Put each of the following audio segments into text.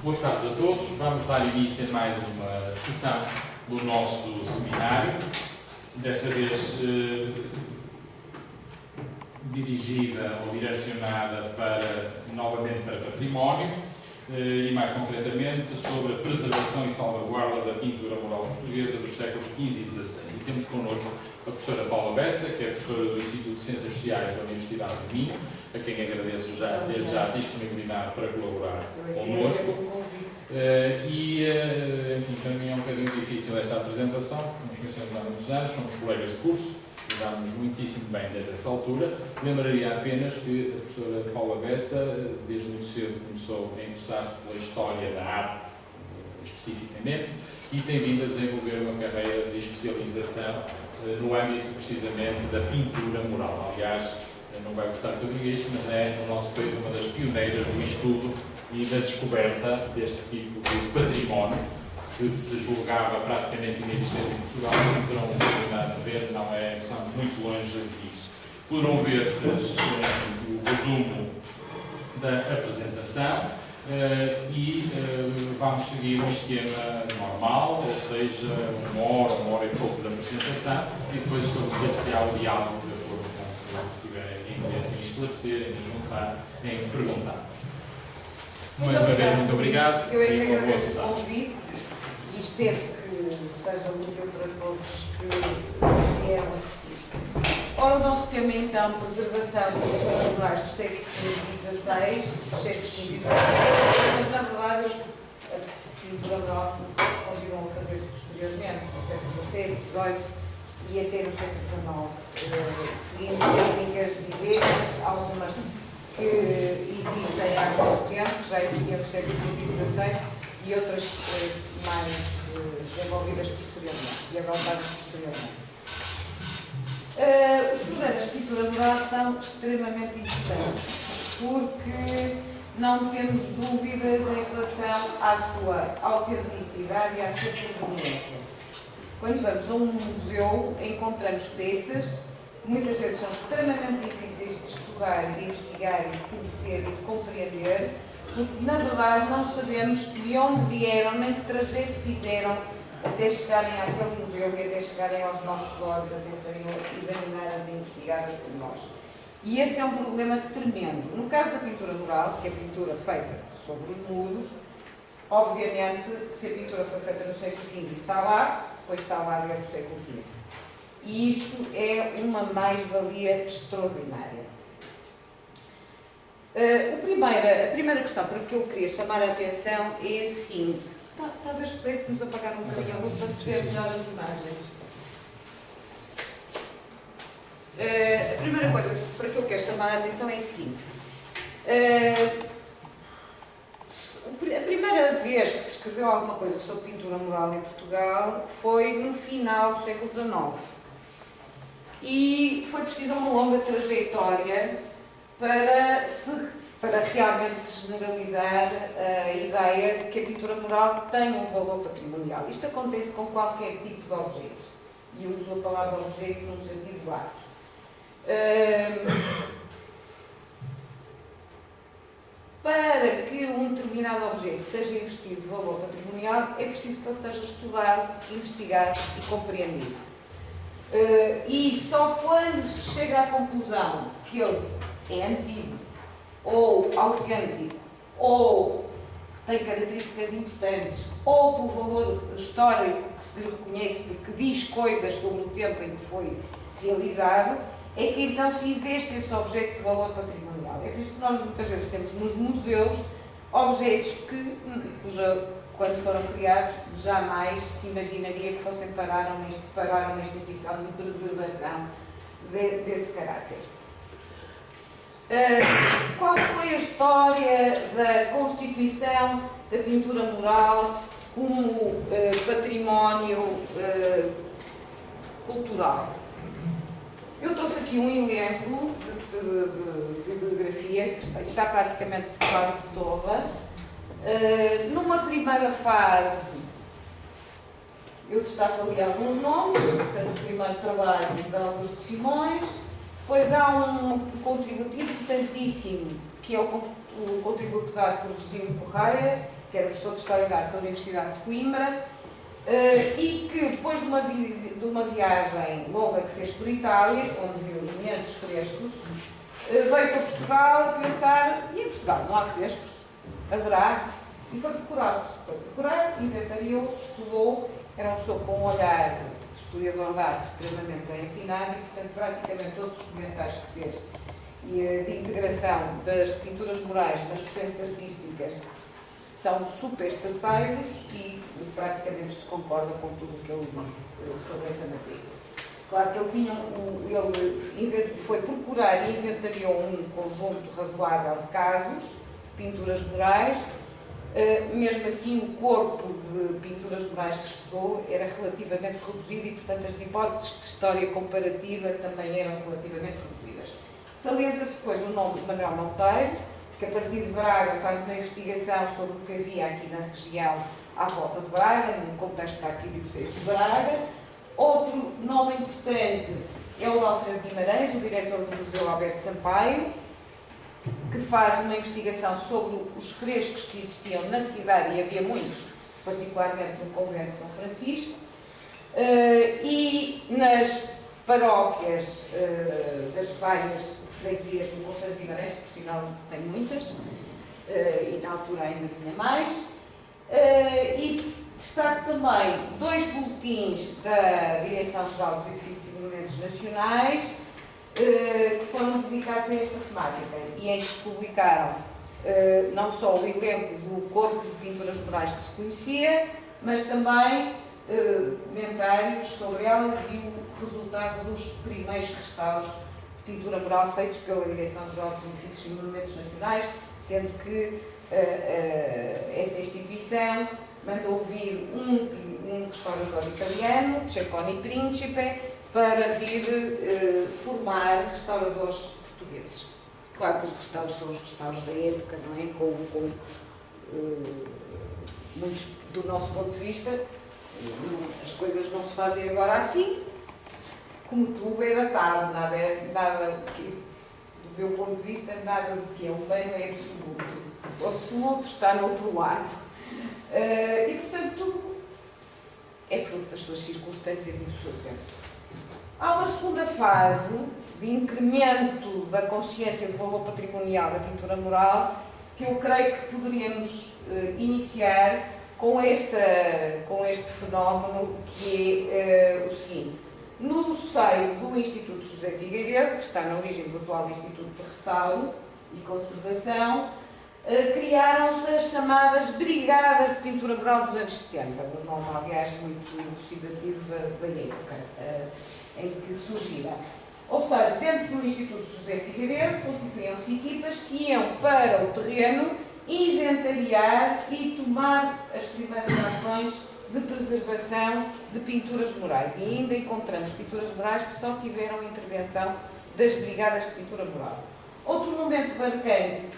Boas tardes a todos. Vamos dar início a mais uma sessão do nosso seminário, desta vez dirigida ou direcionada novamente para património e mais concretamente sobre a preservação e salvaguarda da pintura mural portuguesa dos séculos XV e XVI. E temos connosco a professora Paula Bessa, que é professora do Instituto de Ciências Sociais da Universidade de Minho, a quem agradeço desde já a disponibilidade para colaborar connosco. Enfim, para mim é um bocadinho difícil esta apresentação, nos conhecemos há muitos anos, somos colegas de curso, damos muitíssimo bem desde essa altura. Lembraria apenas que a professora Paula Bessa, desde muito cedo, começou a interessar-se pela história da arte especificamente e tem vindo a desenvolver uma carreira de especialização no âmbito precisamente da pintura mural. Aliás, não vai gostar que eu diga isto, mas é no nosso país uma das pioneiras do estudo e da descoberta deste tipo de património que se julgava praticamente inexistente em Portugal. Como terão oportunidade de ver, estamos muito longe disso. Poderão ver o resumo da apresentação e vamos seguir um esquema normal, ou seja, uma hora e pouco de apresentação e depois estabelecer-se ao diálogo de acordo com o que tiverem interesse em esclarecer, em juntar, em perguntar. Mais uma vez, muito obrigado. Eu é que agradeço o convite e espero que seja útil para todos que vieram assistir. Ora, o nosso tema então, preservação dos pinturas murais dos séculos XV e XVI, dos séculos XV e XVI, mas na verdade a pintura mural continuam a fazer-se posteriormente, no século XVII, XVIII e até no século XIX, seguindo técnicas diversas, algumas que existem há muito tempo, que já existiam no século XV e XVI, e outras mais desenvolvidas posteriormente e avançadas posteriormente. Os problemas de pintura mural são extremamente importantes, porque não temos dúvidas em relação à sua autenticidade e à sua proveniência. Quando vamos a um museu, encontramos peças que muitas vezes são extremamente difíceis de estudar, de investigar, de conhecer e de compreender, porque na verdade não sabemos de onde vieram, nem que trajeto fizeram até chegarem àquele museu e até chegarem aos nossos olhos, até serem examinadas e investigadas por nós. E esse é um problema tremendo. No caso da pintura mural, que é a pintura feita sobre os muros, obviamente, se a pintura foi feita no século XV e está lá, pois está lá desde o século XV. E isso é uma mais-valia extraordinária. A primeira questão para que eu queria chamar a atenção é a seguinte. Talvez pudéssemos apagar um bocadinho a luz para se ver melhor as imagens. A primeira coisa para que eu quero chamar a atenção é a seguinte. A primeira vez que se escreveu alguma coisa sobre pintura mural em Portugal foi no final do século XIX. E foi preciso uma longa trajetória para realmente se generalizar a ideia de que a pintura mural tem um valor patrimonial. Isto acontece com qualquer tipo de objeto. E eu uso a palavra objeto no sentido lato. Para que um determinado objeto seja investido de valor patrimonial, é preciso que ele seja estudado, investigado e compreendido. E só quando se chega à conclusão que ele é antigo, ou autêntico, ou tem características importantes, ou pelo valor histórico que se lhe reconhece porque diz coisas sobre o tempo em que foi realizado, é que então se investe esse objeto de valor patrimonial. É por isso que nós muitas vezes temos nos museus objetos que, quando foram criados, jamais se imaginaria que fossem parar uma instituição de preservação desse caráter. Qual foi a história da constituição da pintura mural como património cultural? Eu trouxe aqui um elenco de bibliografia que está praticamente quase toda. Numa primeira fase, eu destaco ali alguns nomes, portanto, o primeiro trabalho de Augusto Simões. Depois há um contributo importantíssimo, que é o contributo dado por Virgílio Correia, que era professor de História da Arte da Universidade de Coimbra, e que depois de uma viagem longa que fez por Itália, onde viu imensos frescos, veio para Portugal a pensar, e em Portugal não há frescos? Haverá? E foi procurá-los. Foi procurar, inventariou, estudou, era uma pessoa com um olhar de historiador de arte extremamente bem afinado e, portanto, praticamente todos os comentários que fez e de integração das pinturas murais nas correntes artísticas são super certeiros e praticamente se concorda com tudo o que ele disse sobre essa matéria. Claro que ele foi procurar e inventariou um conjunto razoável de casos de pinturas murais. Mesmo assim, o corpo de pinturas murais que estudou era relativamente reduzido e, portanto, as hipóteses de história comparativa também eram relativamente reduzidas. Salienta-se depois o nome de Manuel Monteiro, que a partir de Braga faz uma investigação sobre o que havia aqui na região à volta de Braga, no contexto da Arquidiocese de Braga. Outro nome importante é o Alfredo Guimarães, o diretor do Museu Alberto Sampaio, que faz uma investigação sobre os frescos que existiam na cidade, e havia muitos, particularmente no convento de São Francisco, e nas paróquias das várias freguesias do Conselho de Guimarães, por sinal tem muitas, e na altura ainda tinha mais, e destaco também 2 boletins da Direção-Geral dos Edifícios e Monumentos Nacionais, que foram dedicados a esta temática e em que se publicaram não só o elenco do corpo de pinturas murais que se conhecia, mas também comentários sobre elas e o resultado dos primeiros restauros de pintura mural feitos pela Direção-Geral dos Edifícios e Monumentos Nacionais, sendo que essa instituição mandou vir um restaurador italiano, Cecconi Principe, para vir formar restauradores portugueses. Claro que os restauros são os restauros da época, não é? Com muitos, do nosso ponto de vista, as coisas não se fazem agora assim, como tudo é datado, nada que, do meu ponto de vista, nada do que é humano é absoluto. O absoluto está no outro lado. E, portanto, tudo é fruto das suas circunstâncias e do seu tempo. Há uma segunda fase de incremento da consciência do valor patrimonial da pintura mural que eu creio que poderíamos iniciar com este fenómeno, que é o seguinte. No seio do Instituto José Figueiredo, que está na origem do atual Instituto de Restauro e Conservação, criaram-se as chamadas Brigadas de Pintura Mural dos anos 70, um nome, aliás, muito elucidativo da época em que surgiram. Ou seja, dentro do Instituto José Figueiredo, constituíam-se equipas que iam para o terreno inventariar e tomar as primeiras ações de preservação de pinturas murais. E ainda encontramos pinturas murais que só tiveram intervenção das Brigadas de Pintura Mural. Outro momento marcante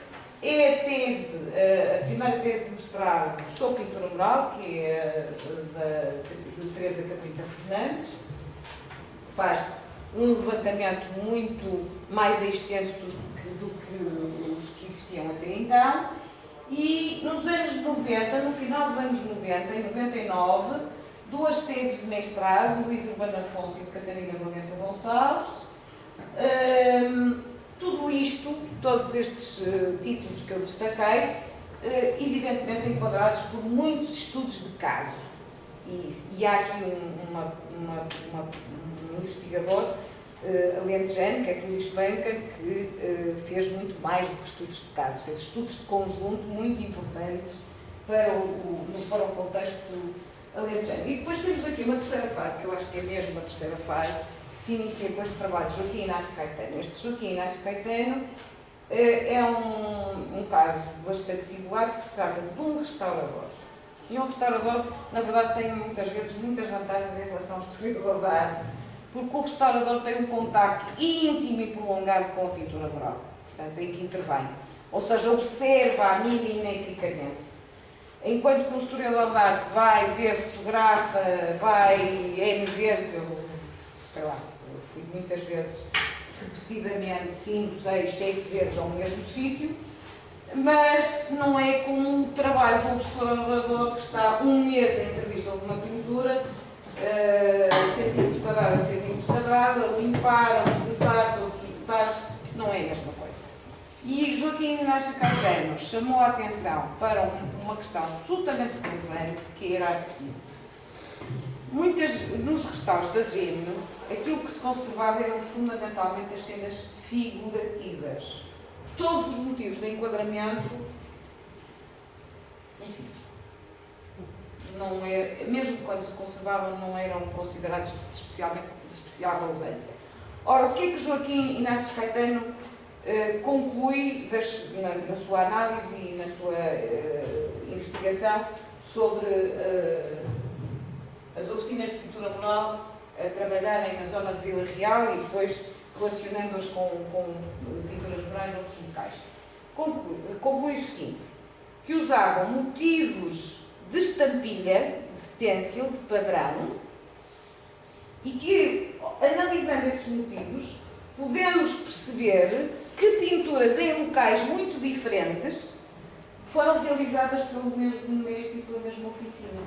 é a primeira tese de mestrado sobre pintura mural, que é de Teresa Cabrita Fernandes, que faz um levantamento muito mais extenso do que os que existiam até então. E nos anos 90, no final dos anos 90, em 99, 2 teses de mestrado, Luís Urbano Afonso e de Catarina Valença Gonçalves. Tudo isto, todos estes títulos que eu destaquei, evidentemente enquadrados por muitos estudos de caso. E há aqui um investigador alentejano, que é Luís Banca, que fez muito mais do que estudos de caso, fez estudos de conjunto muito importantes para o contexto alentejano. E depois temos aqui uma terceira fase, que eu acho que é mesmo a terceira fase, que se inicia com este trabalho de Joaquim Inácio Caetano. Este Joaquim Inácio Caetano é um caso bastante singular, porque se trata de um restaurador. E um restaurador, na verdade, tem muitas vezes muitas vantagens em relação ao historiador da arte, porque o restaurador tem um contacto íntimo e prolongado com a pintura mural, portanto, em que intervém. Ou seja, observa-a milimetricamente. Enquanto que um historiador de arte vai ver, fotografa, vai N vezes, eu sei lá, eu fui muitas vezes, repetidamente, 5, 6, 7 vezes ao mesmo sítio, mas não é como o trabalho de um restaurador que está um mês em entrevista de uma pintura, centímetros quadrados a centímetros quadrados, a limpar, a observar todos os detalhes, não é a mesma coisa. E Joaquim Inácio Caetano chamou a atenção para uma questão absolutamente relevante, que era a seguinte. Nos restauros da Gemino, aquilo que se conservava eram fundamentalmente as cenas figurativas. Todos os motivos de enquadramento, enfim, não é, mesmo quando se conservavam, não eram considerados de especial relevância. Ora, o que é que Joaquim Inácio Caetano conclui na sua análise e na sua investigação sobre as oficinas de pintura mural a trabalharem na zona de Vila Real e depois relacionando-as com pinturas murais de outros locais? Conclui o seguinte, que usavam motivos de estampilha, de stencil, de padrão, e que, analisando esses motivos, podemos perceber que pinturas em locais muito diferentes foram realizadas pelo mesmo mestre e pela mesma oficina.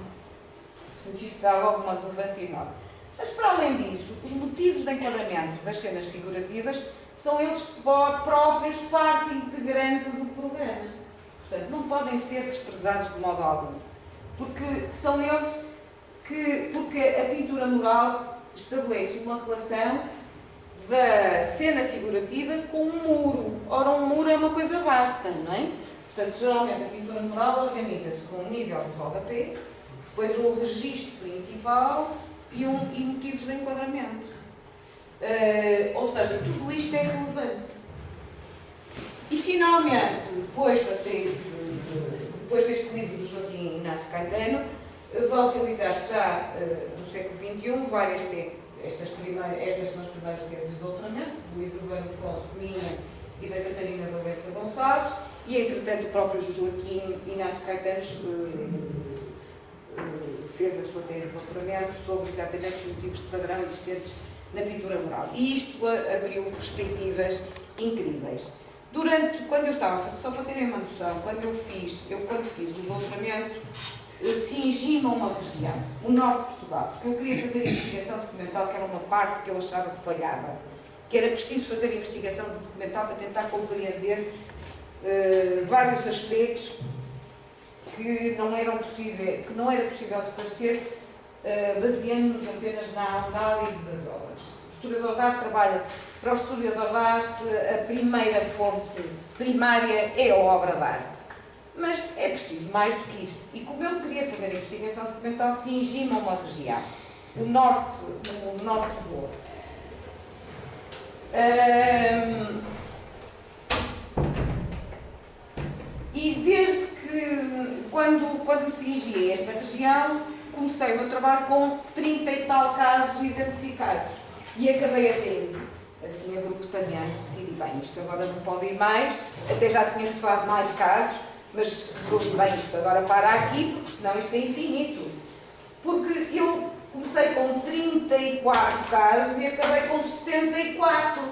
Portanto, isto dá logo uma relevância enorme. Mas, para além disso, os motivos de enquadramento das cenas figurativas são eles próprios parte integrante do programa. Portanto, não podem ser desprezados de modo algum. Porque são eles porque a pintura mural estabelece uma relação da cena figurativa com um muro. Ora, um muro é uma coisa vasta, não é? Portanto, geralmente a pintura mural organiza-se com um nível de rodapé, depois um registro principal e motivos de enquadramento. Ou seja, tudo isto é relevante. E, finalmente, depois deste livro do Joaquim Inácio Caetano, vão realizar-se já no século XXI estas são as primeiras teses de doutoramento, do Luís Urbano Afonso, minha e da Catarina Valença Gonçalves, e, entretanto, o próprio Joaquim Inácio Caetano fez a sua tese de doutoramento sobre exatamente os motivos de padrão existentes na pintura mural. E isto abriu perspectivas incríveis. Quando eu estava, só para terem uma noção, quando fiz o doutoramento, cingi-me a uma região, o norte de Portugal, porque eu queria fazer investigação documental, que era uma parte que eu achava que falhava, que era preciso fazer investigação documental para tentar compreender vários aspectos que não era possível esclarecer baseando-nos apenas na análise das obras. O historiador de arte trabalha, para o historiador de arte, a primeira fonte primária é a obra de arte. Mas é preciso mais do que isso. E como eu queria fazer investigação documental, cingi-me a uma região, o norte do Douro. E desde que, quando me cingi a esta região, comecei o meu trabalho com 30 e tal casos identificados. E acabei a tese. Assim, abruptamente, decidi, bem, isto agora não pode ir mais, até já tinha estudado mais casos, mas resolvi, bem, isto agora para aqui, porque senão isto é infinito. Porque eu comecei com 34 casos e acabei com 74,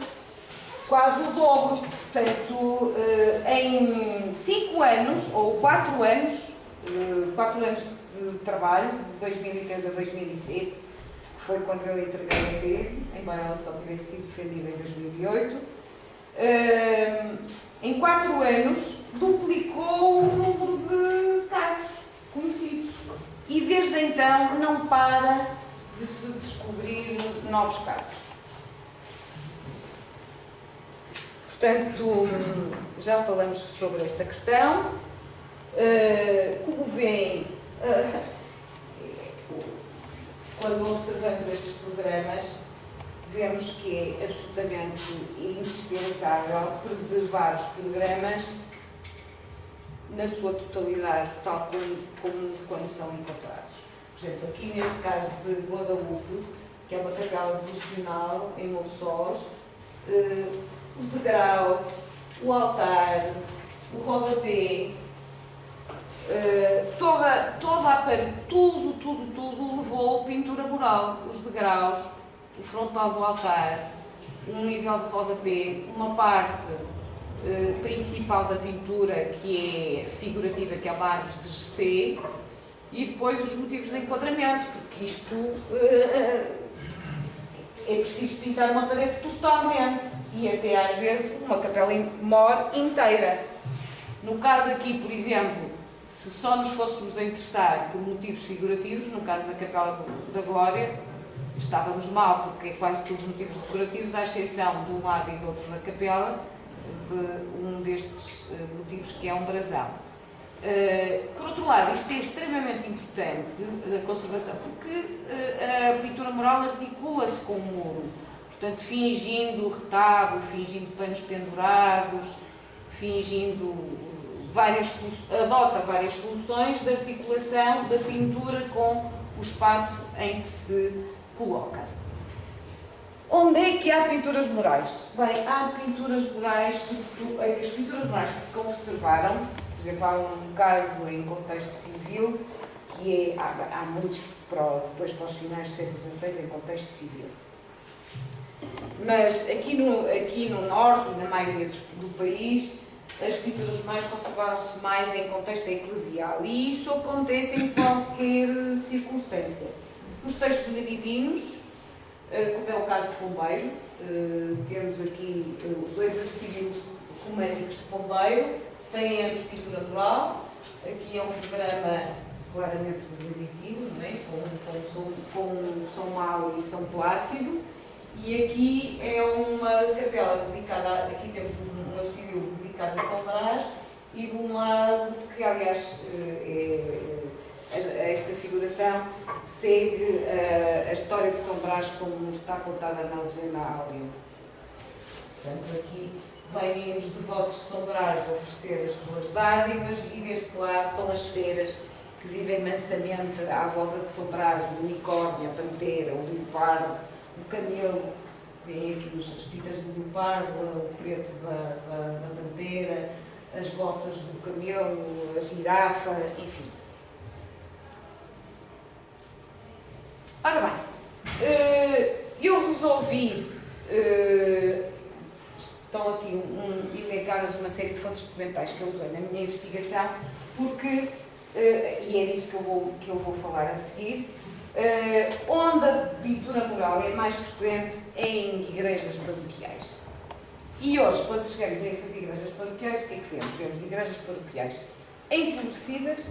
quase o dobro. Portanto, em 5 anos, ou 4 anos de trabalho, de 2013 a 2007, que foi quando eu entreguei a tese, embora ela só tivesse sido defendida em 2008, em 4 anos duplicou o número de casos conhecidos. E desde então não para de se descobrir novos casos. Portanto, já falamos sobre esta questão. Como veem, quando observamos estes programas, vemos que é absolutamente indispensável preservar os programas na sua totalidade, tal como quando são encontrados. Por exemplo, aqui neste caso de Guadalupe, que é uma capela devocional em Monçós, os degraus, o altar, o rodapé, tudo levou pintura mural. Os degraus, o frontal do altar, um nível de rodapé, uma parte principal da pintura, que é figurativa, que é uma árvore de GC, e depois os motivos de enquadramento, porque isto é preciso pintar uma parede totalmente, e até às vezes uma capela mor inteira. No caso aqui, por exemplo, se só nos fôssemos a interessar por motivos figurativos, no caso da Capela da Glória, estávamos mal, porque é quase todos motivos decorativos, à exceção de um lado e do outro da capela, de um destes motivos que é um brasão. Por outro lado, isto é extremamente importante, a conservação, porque a pintura mural articula-se com o muro, portanto, fingindo retábulo, fingindo panos pendurados, adota várias soluções de articulação da pintura com o espaço em que se coloca. Onde é que há pinturas murais? Bem, há pinturas murais, sobretudo, as pinturas murais que se conservaram, por exemplo, há um caso em contexto civil, que é, há muitos depois para os finais do século XVI em contexto civil. Mas aqui no norte e na maioria do país, as pinturas murais conservaram-se mais em contexto eclesial, e isso acontece em qualquer circunstância. Nos textos beneditinos, como é o caso de Pombeiro, temos aqui os dois arcebiscos românicos de Pombeiro, têm ambos pintura mural. Aqui é um programa claramente beneditino, não é? com São Mauro e São Plácido, e aqui é uma capela dedicada, aqui temos um arcebisco dedicado a São Brás, e de um lado, que aliás esta figuração segue a história de São Brás como está contada na legenda áurea. Portanto, aqui vêm os devotos de São Brás oferecer as suas dádivas, e deste lado estão as feras que vivem mansamente à volta de São Brás, o unicórnio, a pantera, o leopardo, o camelo. Vêm aqui as pintas do leopardo, o preto da pantera, as bossas do camelo, a girafa, enfim. Ora bem, eu resolvi, estão aqui elencadas uma série de fontes documentais que eu usei na minha investigação, porque, e é disso que eu vou falar a seguir, onde a pintura mural é mais frequente é em igrejas paroquiais. E hoje, quando chegamos a essas igrejas paroquiais, o que é que vemos? Vemos igrejas paroquiais empobrecidas,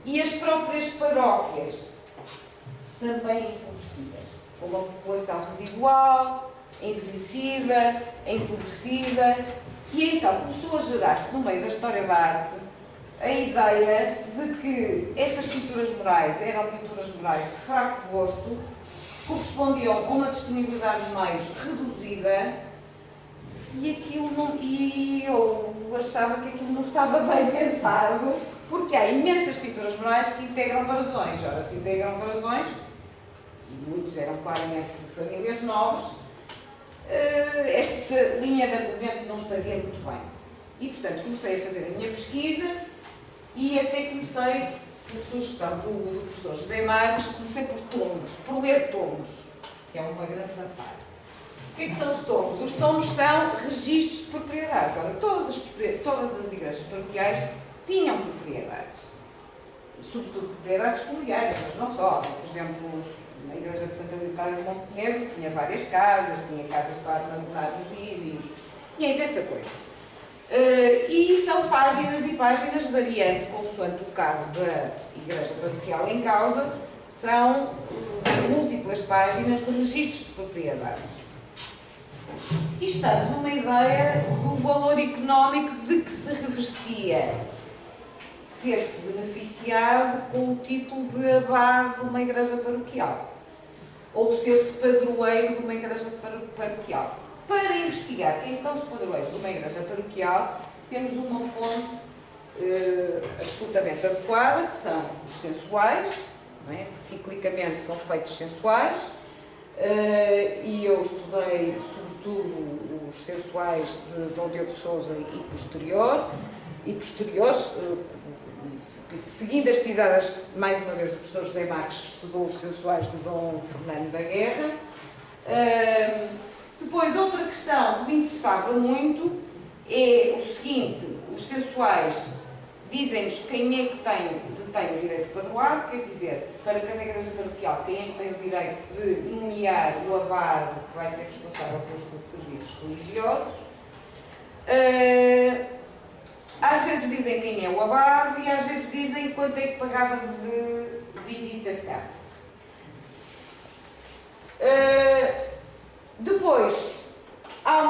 e as próprias paróquias também empobrecidas, com uma população residual, envelhecida, empobrecida, e então começou a gerar-se, no meio da história da arte, a ideia de que estas pinturas murais eram pinturas murais de fraco gosto, correspondiam com uma disponibilidade de meios reduzida, e eu achava que aquilo não estava bem pensado, porque há imensas pinturas murais que integram brasões. Ora, se integram brasões, e muitos eram claramente de famílias nobres, esta linha de argumento não estaria muito bem. E, portanto, comecei a fazer a minha pesquisa, e até comecei, por sugestão do professor José Marques, comecei por ler tomos, que é uma grande maçada. O que é que são os tomos? Os tomos são registros de propriedade. Ora, todas as igrejas paroquiais tinham propriedades, sobretudo propriedades familiares, mas não só. Por exemplo, na igreja de Santa Leotária de Montenegro tinha várias casas, tinha casas para armazenar os dízimos, tinha imensa coisa. E são páginas e páginas, variando consoante o caso da igreja paroquial em causa, são múltiplas páginas de registros de propriedades. E estamos uma ideia do valor económico de que se revestia ser-se beneficiado com o título de abade de uma igreja paroquial, ou ser-se padroeiro de uma igreja paroquial. Para investigar quem são os padroeiros de uma igreja paroquial, temos uma fonte absolutamente adequada, que são os censuais, não é? Ciclicamente são feitos censuais, e eu estudei sobretudo os censuais de Dom Diogo de Sousa e posteriores, seguindo as pisadas, mais uma vez, do professor José Marques, que estudou os censuais de Dom Fernando da Guerra. Depois, outra questão que me interessava muito é o seguinte: os censuais dizem-nos quem é que detém o direito padroado, quer dizer, para cada igreja paroquial, quem é que tem o direito de nomear o abade que vai ser responsável pelos serviços religiosos. Às vezes dizem quem é o abade e às vezes dizem quanto é que pagava de visitação. Depois, há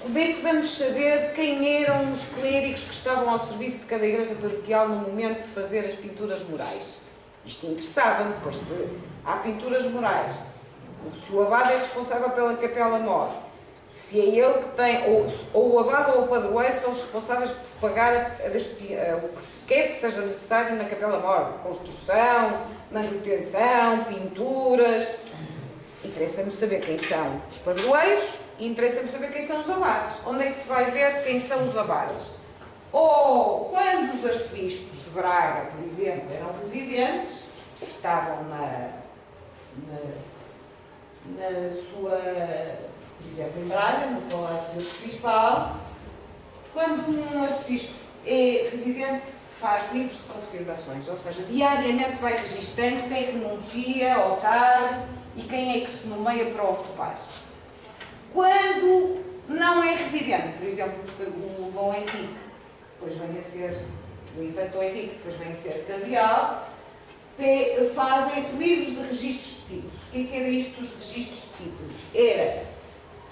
como é que vamos saber quem eram os clérigos que estavam ao serviço de cada igreja paroquial no momento de fazer as pinturas murais? Isto interessava-me, pois há pinturas murais. Se o abade é responsável pela capela-mor, se é ele que tem, ou o abade ou o padroeiro são os responsáveis por pagar o que quer que seja necessário na capela-mor, construção, manutenção, pinturas. Interessa-me saber quem são os padroeiros e interessa-me saber quem são os abades. Onde é que se vai ver quem são os abades? Ou quando os arcebispos de Braga, por exemplo, eram residentes, estavam na sua, por exemplo, em Braga, no Palácio Arcebispal. Quando um arcebispo é residente, faz livros de confirmações, ou seja, diariamente vai registando quem renuncia ao cargo e quem é que se nomeia para ocupar. Quando não é residente, por exemplo, o Dom Henrique, depois vem a ser o Infante Dom Henrique, depois vem a ser cardeal, fazem livros de registros de títulos. O que era isto dos registros de títulos? Era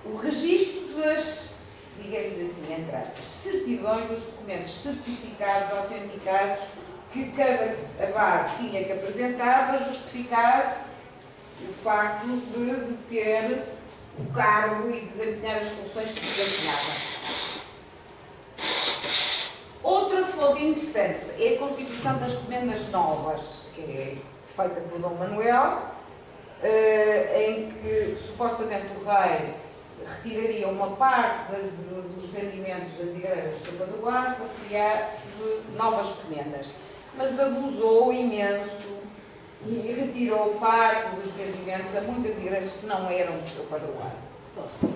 o registro das, digamos assim, entre aspas, certidões dos documentos certificados, autenticados, que cada abade tinha que apresentar para justificar o facto de ter o cargo e desempenhar as funções que desempenhava. Outra fonte interessante é a constituição das comendas novas, que é feita por Dom Manuel, em que supostamente o rei retiraria uma parte dos rendimentos das igrejas do seu padroado para criar novas comendas. Mas abusou imenso e retirou parte dos rendimentos a muitas igrejas que não eram do seu padroado. Posso?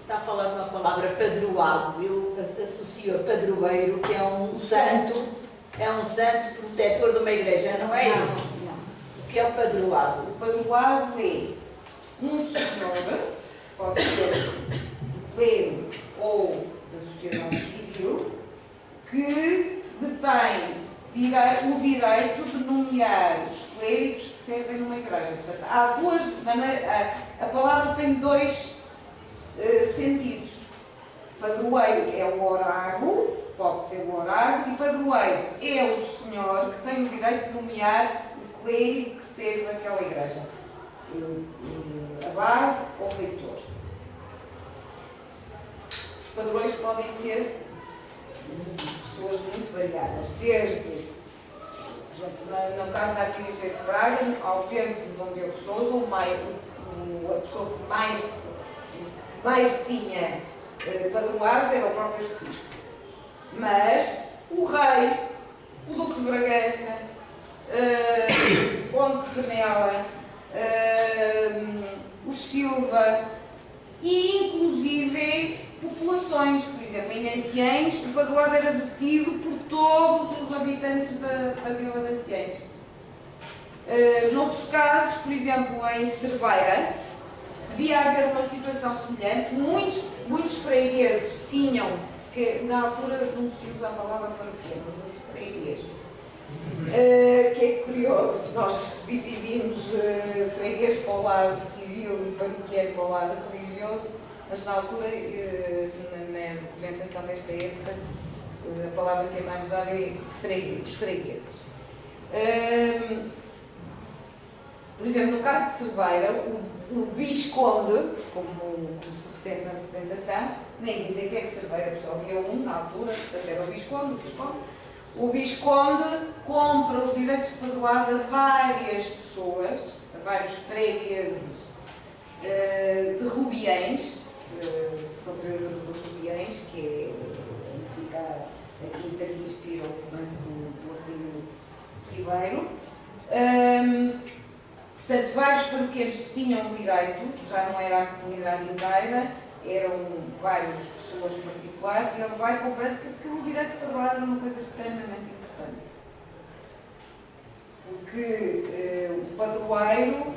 Está a falar de uma palavra padroado. Eu associo a padroeiro, que é um santo protetor de uma igreja, não é isso? Não. O que é o padroado? O padroado é um senhor, pode ser do clero ou da sociedade civil, que detém o direito de nomear os clérigos que servem numa igreja. Portanto, há duas maneiras, a palavra tem dois sentidos. Padroeiro é o orago, pode ser o orago, e padroeiro é o senhor que tem o direito de nomear o clérigo que serve naquela igreja. Abade ou reitor. Os padroeiros podem ser pessoas muito variadas, desde, por exemplo, no caso da Arquidiocese de Braga, ao tempo de Dom Diogo de Sousa, a pessoa que mais tinha padroados era o próprio arcebispo. Mas o rei, o Duque de Bragança, o Conde de Penela, os Silva e inclusive populações, por exemplo, em Anciães, o padroado era detido por todos os habitantes da vila de Anciães. Noutros casos, por exemplo, em Cerveira, devia haver uma situação semelhante. Muitos fregueses tinham, porque na altura não se usa a palavra paroquiano, usa-se freguês. Que é curioso, nós dividimos freguês para o lado civil e paroquiano para o lado religioso, mas na altura, na documentação desta época, a palavra que é mais usada é os fregueses. Por exemplo, no caso de Cerveira, o Visconde, como se refere na documentação, nem dizem que é de Cerveira, só havia um na altura, portanto era o Visconde. O Visconde compra os direitos de padroado a várias pessoas, a vários fregueses de Rubiães, São Pedro de Rubiães, que é onde fica a quinta que inspira o romance do Arlindo Ribeiro. Portanto, vários paroquianos tinham o direito, já não era a comunidade inteira, eram várias pessoas particulares e ele vai comprando porque o direito de padroado era uma coisa extremamente importante. Porque o padroeiro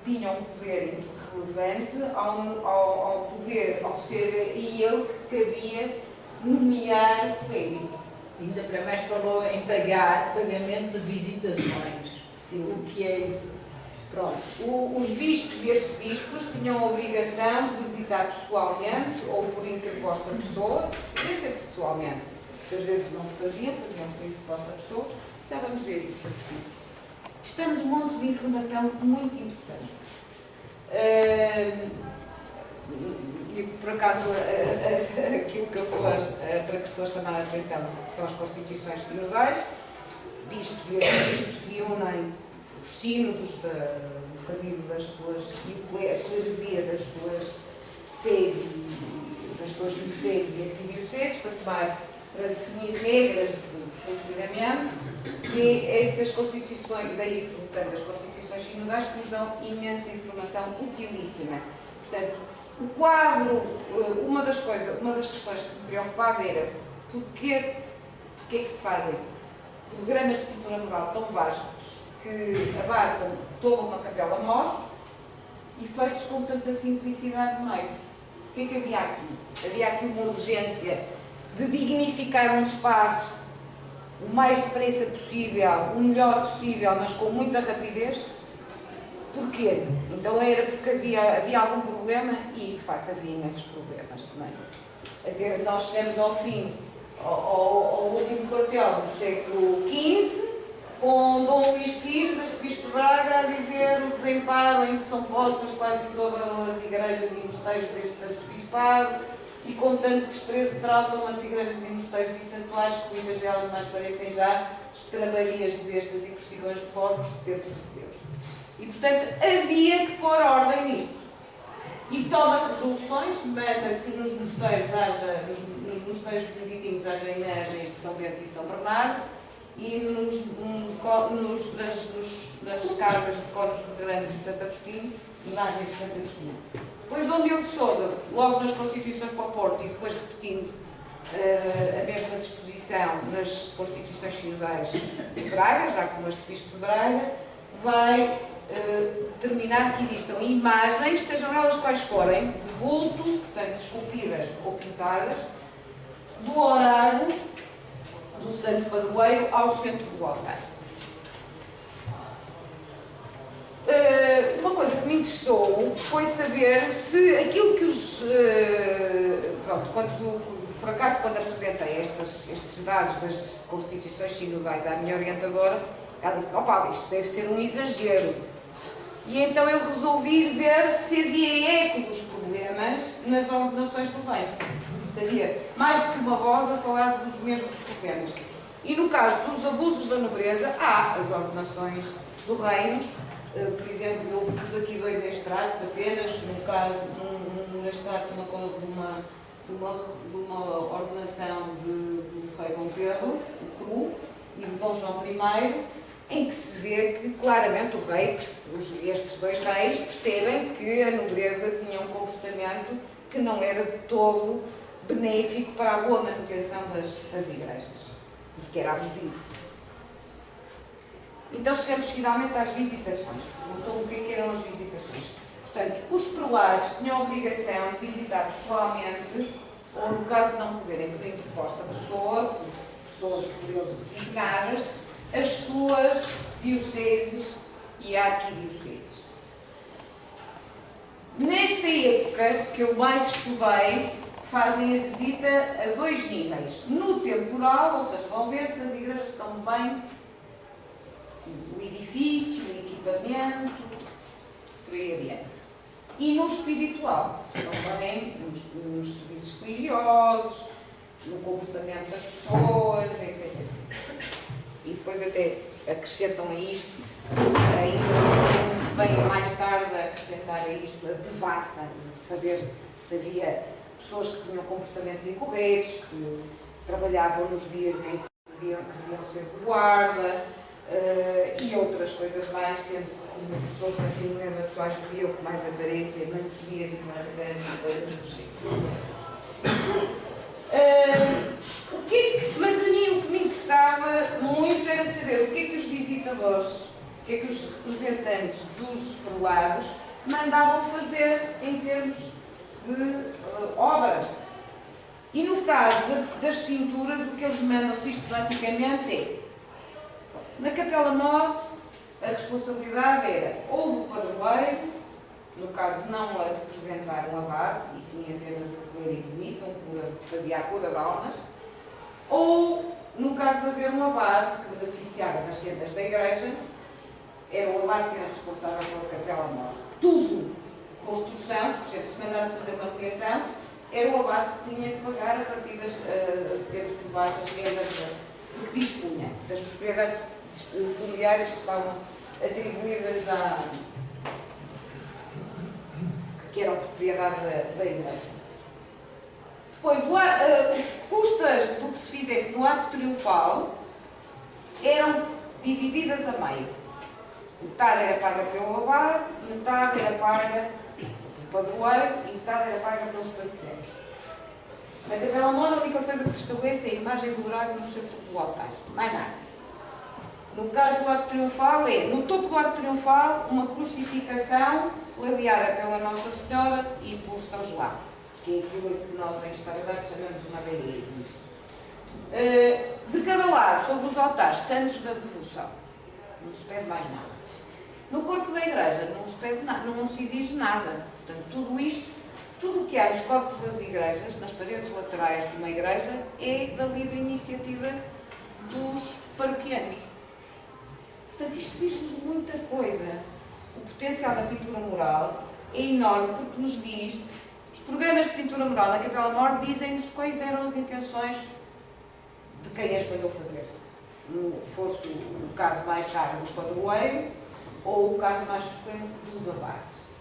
tinha um poder relevante ao ser ele que cabia nomear o rei. Ainda para mais falou em pagamento de visitações. Sim. O que é isso? Pronto. Os bispos e arcebispos tinham a obrigação de visitar pessoalmente ou por interposta pessoa, podia ser pessoalmente, porque às vezes não faziam por interposta pessoa. Já vamos ver isso a seguir. Estamos montes de informação muito importante. E por acaso aquilo que eu para que estou a chamar a atenção são as constituições sinodais, bispos e arcebispos que unem os sínodos do caminho das suas e a cleresia das suas seis e das suas dioceses e arquidioceses para definir regras de funcionamento e essas constituições, daí resultando as constituições sinodais que nos dão imensa informação utilíssima. Portanto, o quadro, uma das questões que me preocupava era porquê que se fazem programas de cultura moral tão vastos que abarcam toda uma capela mor e feitos com tanta simplicidade de meios. O que é que havia aqui? Havia aqui uma urgência de dignificar um espaço o mais depressa possível, o melhor possível, mas com muita rapidez. Porquê? Então era porque havia algum problema e, de facto, havia imensos problemas também. Nós chegamos ao fim, ao último quartel do século XV, com Dom Luís Pires, arcebispo de Braga, a dizer o desemparo em que são postas quase todas as igrejas e mosteiros deste arcebispado e com tanto desprezo tratam as igrejas e mosteiros e santuários que muitas delas mais parecem já estravarias de bestas e porcigões de porcos de templos de Deus. E, portanto, havia que pôr ordem nisto. E toma resoluções, manda que nos mosteiros beneditinos haja imagens de São Bento e São Bernardo e nas casas de coros grandes de Santo Agostinho, imagens de Santo Agostinho. Depois Dom Diogo de Sousa, logo nas Constituições para o Porto e depois repetindo a mesma disposição nas Constituições sinodais de Braga, já como arcebispo de Braga, vai determinar que existam imagens, sejam elas quais forem, de vulto, portanto esculpidas ou pintadas, do horário do Santo Padroeiro ao centro do altar. Uma coisa que me interessou foi saber se aquilo que os... por acaso, quando apresentei estes dados das Constituições sinodais à minha orientadora, ela disse, opa, isto deve ser um exagero. E então eu resolvi ver se havia eco dos problemas nas ordenações do reino. Se havia mais do que uma voz a falar dos mesmos problemas. E no caso dos abusos da nobreza, há as ordenações do reino. Por exemplo, eu pus aqui dois extratos apenas, no caso, num extrato de uma ordenação do rei Dom Pedro, o Cru, e de Dom João I, em que se vê que claramente o rei, estes dois reis, percebem que a nobreza tinha um comportamento que não era de todo benéfico para a boa manutenção das igrejas, e que era abusivo. Então chegamos finalmente às visitações. Perguntou-me o que eram as visitações. Portanto, os prelados tinham a obrigação de visitar pessoalmente, ou no caso de não poderem por interposta pessoa, pessoas por eles designadas, as suas dioceses e arquidioceses. Nesta época que eu mais estudei, fazem a visita a dois níveis. No temporal, ou seja, vão ver se as igrejas estão bem, o edifício, o equipamento, por aí adiante. E no espiritual, se estão bem nos serviços religiosos, no comportamento das pessoas, etc, etc. E depois até acrescentam a isto, ainda vem mais tarde a acrescentar a isto a devassa, de saber se havia pessoas que tinham comportamentos incorretos, que trabalhavam nos dias em que deviam ser de guarda, e outras coisas mais, sendo que, como o professor Francisco Lema Soares dizia, o que mais aparece é mancias e margantes e coisas do género. Mas a mim o que me interessava muito era saber o que é que os visitadores, o que é que os representantes dos prelados mandavam fazer em termos de obras. E no caso das pinturas, o que eles mandam sistematicamente é: na Capela Mor, a responsabilidade era ou do padroeiro, no caso de não a representar um abade, e sim apenas o clérigo de missa, que fazia a cura de almas, ou, no caso de haver um abade que beneficiava das tendas da igreja, era o abade que era responsável pela Capela Mor. Tudo, construção, por exemplo, se mandasse fazer uma criação, era o abade que tinha que pagar a partir das rendas que dispunha, das propriedades familiares que estavam atribuídas que eram propriedade da igreja. Depois, os custas do que se fizesse no arco triunfal eram divididas a meio. Metade era paga pelo abade, metade era paga pelo padroeiro e metade era paga pelos paroquianos. Na Capela Mor, a única coisa que se estabelece é a imagem do Drago no centro do altar. Mais nada. No caso do arco triunfal, é no topo do arco triunfal uma crucificação ladeada pela Nossa Senhora e por São João, que é aquilo que nós em História da Arte chamamos de madeirismos. De cada lado, sobre os altares, santos da devoção. Não se pede mais nada. No corpo da igreja não se pede nada, não se exige nada. Portanto, tudo isto, tudo o que há nos corpos das igrejas, nas paredes laterais de uma igreja, é da livre iniciativa dos paroquianos. Portanto, isto diz-nos muita coisa. O potencial da pintura mural é enorme porque nos diz, os programas de pintura mural na Capela Mor dizem-nos quais eram as intenções de quem a escolheu fazer. Fosse o caso mais caro do padroeiro ou o caso mais frequente dos abades.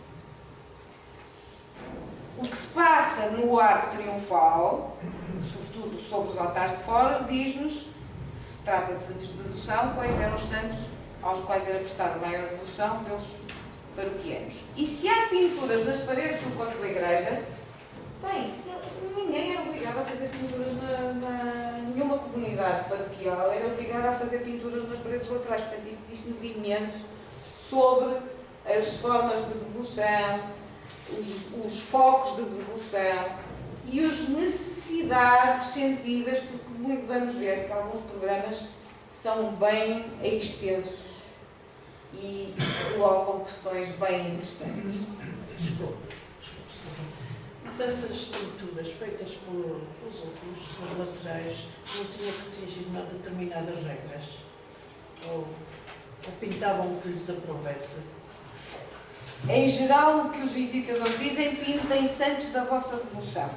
O que se passa no arco triunfal, sobretudo sobre os altares de fora, diz-nos, se trata de santos de devoção, quais eram os santos aos quais era prestada maior devoção pelos paroquianos. E se há pinturas nas paredes do corpo da igreja, bem, ninguém era obrigado a fazer pinturas nenhuma comunidade paroquial era obrigada a fazer pinturas nas paredes laterais. Portanto, isso diz-nos imenso sobre as formas de devoção, os focos de devoção e as necessidades sentidas, porque muito vamos ver que alguns programas são bem extensos e colocam questões bem interessantes. Desculpe. Mas essas pinturas feitas pelos outros, pelos laterais, não tinha que se exigir a determinadas regras? Ou pintavam o que lhes aprovesse? Em geral, o que os visitadores dizem, pintem santos da vossa devoção.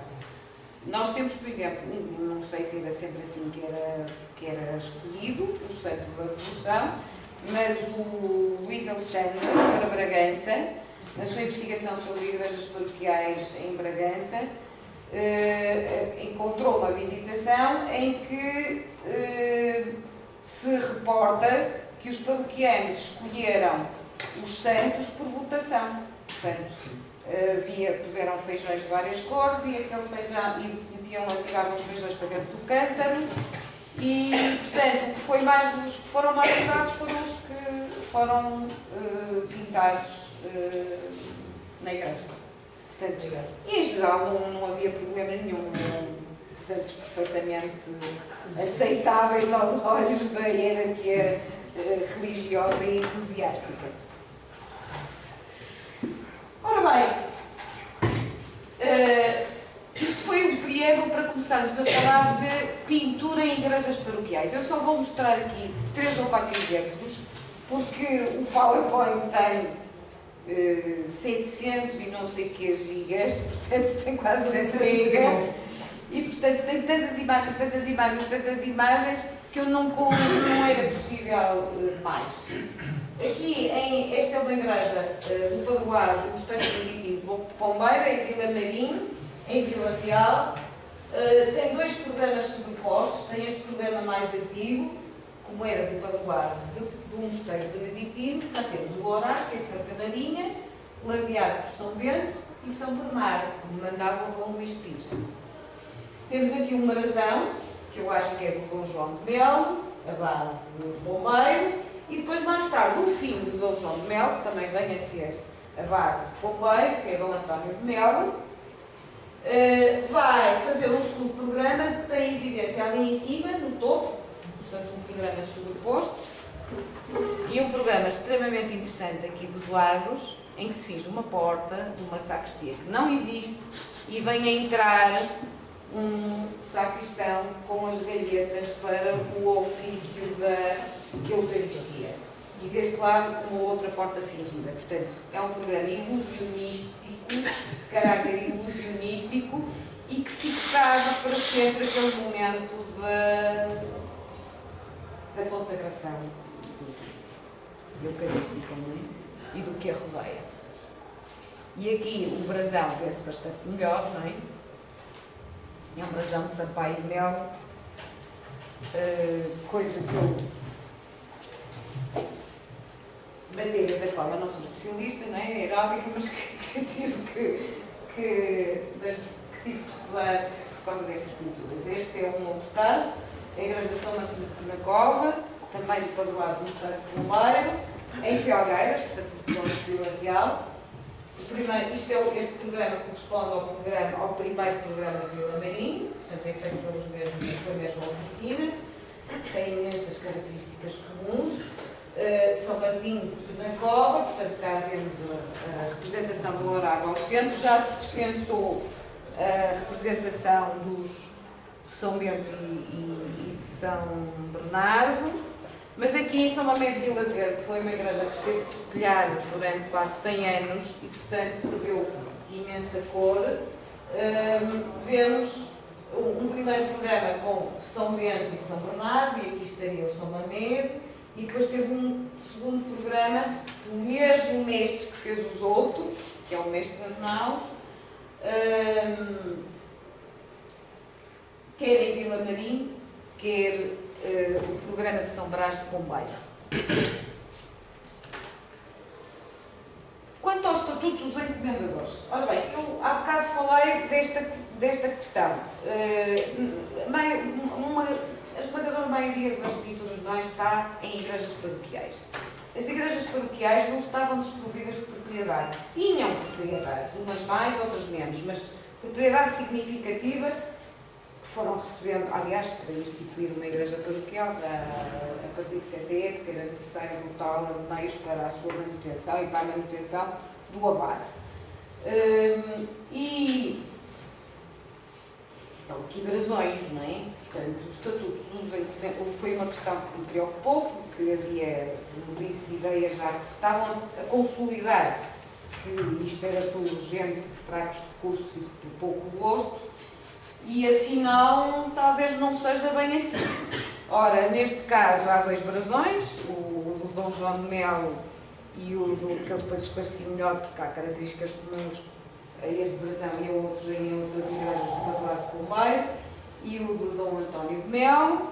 Nós temos, por exemplo, não sei se era sempre assim que era escolhido, o santo da devoção, mas o Luís Alexandre, para Bragança, na sua investigação sobre igrejas paroquiais em Bragança, encontrou uma visitação em que se reporta que os paroquianos escolheram os santos por votação. Portanto, puseram feijões de várias cores e aquele feijão, tiravam os feijões para dentro do cântaro e, portanto, os que foram mais votados foram os que foram pintados na igreja. Portanto, e em geral não havia problema nenhum, santos perfeitamente aceitáveis aos olhos da hierarquia religiosa e eclesiástica. Ora bem, isto foi um preâmbulo para começarmos a falar de pintura em igrejas paroquiais. Eu só vou mostrar aqui 3 ou 4 exemplos, porque o PowerPoint tem 700 e não sei que gigas, portanto tem quase 700 gigas, e portanto tem tantas imagens, que eu não era possível mais. Aqui, esta é uma igreja do Padroado do Mosteiro Beneditino de Pombeira, em Vila Marim, em Vila Real. Tem 2 programas sobrepostos, tem este programa mais antigo, como era do padroado do mosteiro beneditino, portanto temos o Horário, que é Santa Marinha, ladeado por São Bento e São Bernardo, como mandava o Dom Luís Pires. Temos aqui um Marazão, que eu acho que é do Dom João de Melo, abade do Pombeiro, e depois mais tarde o filho do Dom João de Melo, que também vem a ser abade de Pombeiro, que é Dom António de Melo, vai fazer um segundo programa que tem evidência ali em cima, no topo, portanto um programa sobreposto, e um programa extremamente interessante aqui dos lados, em que se finge uma porta de uma sacristia que não existe e vem a entrar um sacristão com as galhetas para o ofício da Eucaristia. E deste lado uma outra porta fingida. Portanto, é um programa ilusionístico, de caráter ilusionístico, e que fixava para sempre aquele momento da consagração eucarística, não é? E do que a rodeia. E aqui o brasão vê-se bastante melhor, não é? É um brasão de Sampaio e Melo, coisa que eu, matéria da qual eu não sou especialista, não é? Aeróbica, mas que tive que estudar por causa destas pinturas. Este é um outro caso, a Igreja de São Martinho na Cova, também do padroado do Mosteiro de Pombeiro, em Felgueiras, portanto, no Vila Real. Este programa corresponde ao primeiro programa Vila Marim, portanto é feito pela mesma oficina, tem imensas características comuns. São Martinho na Cova, portanto cá vemos a representação do Horário ao centro, já se dispensou a representação de São Bento e de São Bernardo. Mas aqui em São Mamede de Vila Verde foi uma igreja que esteve destelhada durante quase 100 anos e, portanto, perdeu imensa cor. Vemos um primeiro programa com São Bento e São Bernardo, e aqui estaria o São Mamede, e depois teve um segundo programa do mesmo mestre que fez os outros, que é o mestre Arnaus, quer em Vila Marim, quer o programa de São Brás de Pombeiro. Quanto aos estatutos dos encomendadores, ora bem, eu há bocado falei desta questão. A esmagadora maioria das pinturas mais está em igrejas paroquiais. As igrejas paroquiais não estavam desprovidas de propriedade. Tinham propriedades, umas mais, outras menos, mas propriedade significativa que foram recebendo, aliás, para instituir uma igreja paroquial, já a partir de certa época era necessário dotá-la de meios para a sua manutenção e para a manutenção do abade. Então, aqui brasões, não é? Portanto, o estatuto foi uma questão que me preocupou, porque havia, como disse, ideias já que se estavam a consolidar, que isto era tudo gente de fracos recursos e de pouco gosto, e afinal talvez não seja bem assim. Ora, neste caso há dois brasões, o do Dom João de Melo e o do que eu depois esclareci melhor, porque há características comuns a este brasão e a outros em outras igrejas do Padroado de Pombeiro, e o do Dom António de Melo,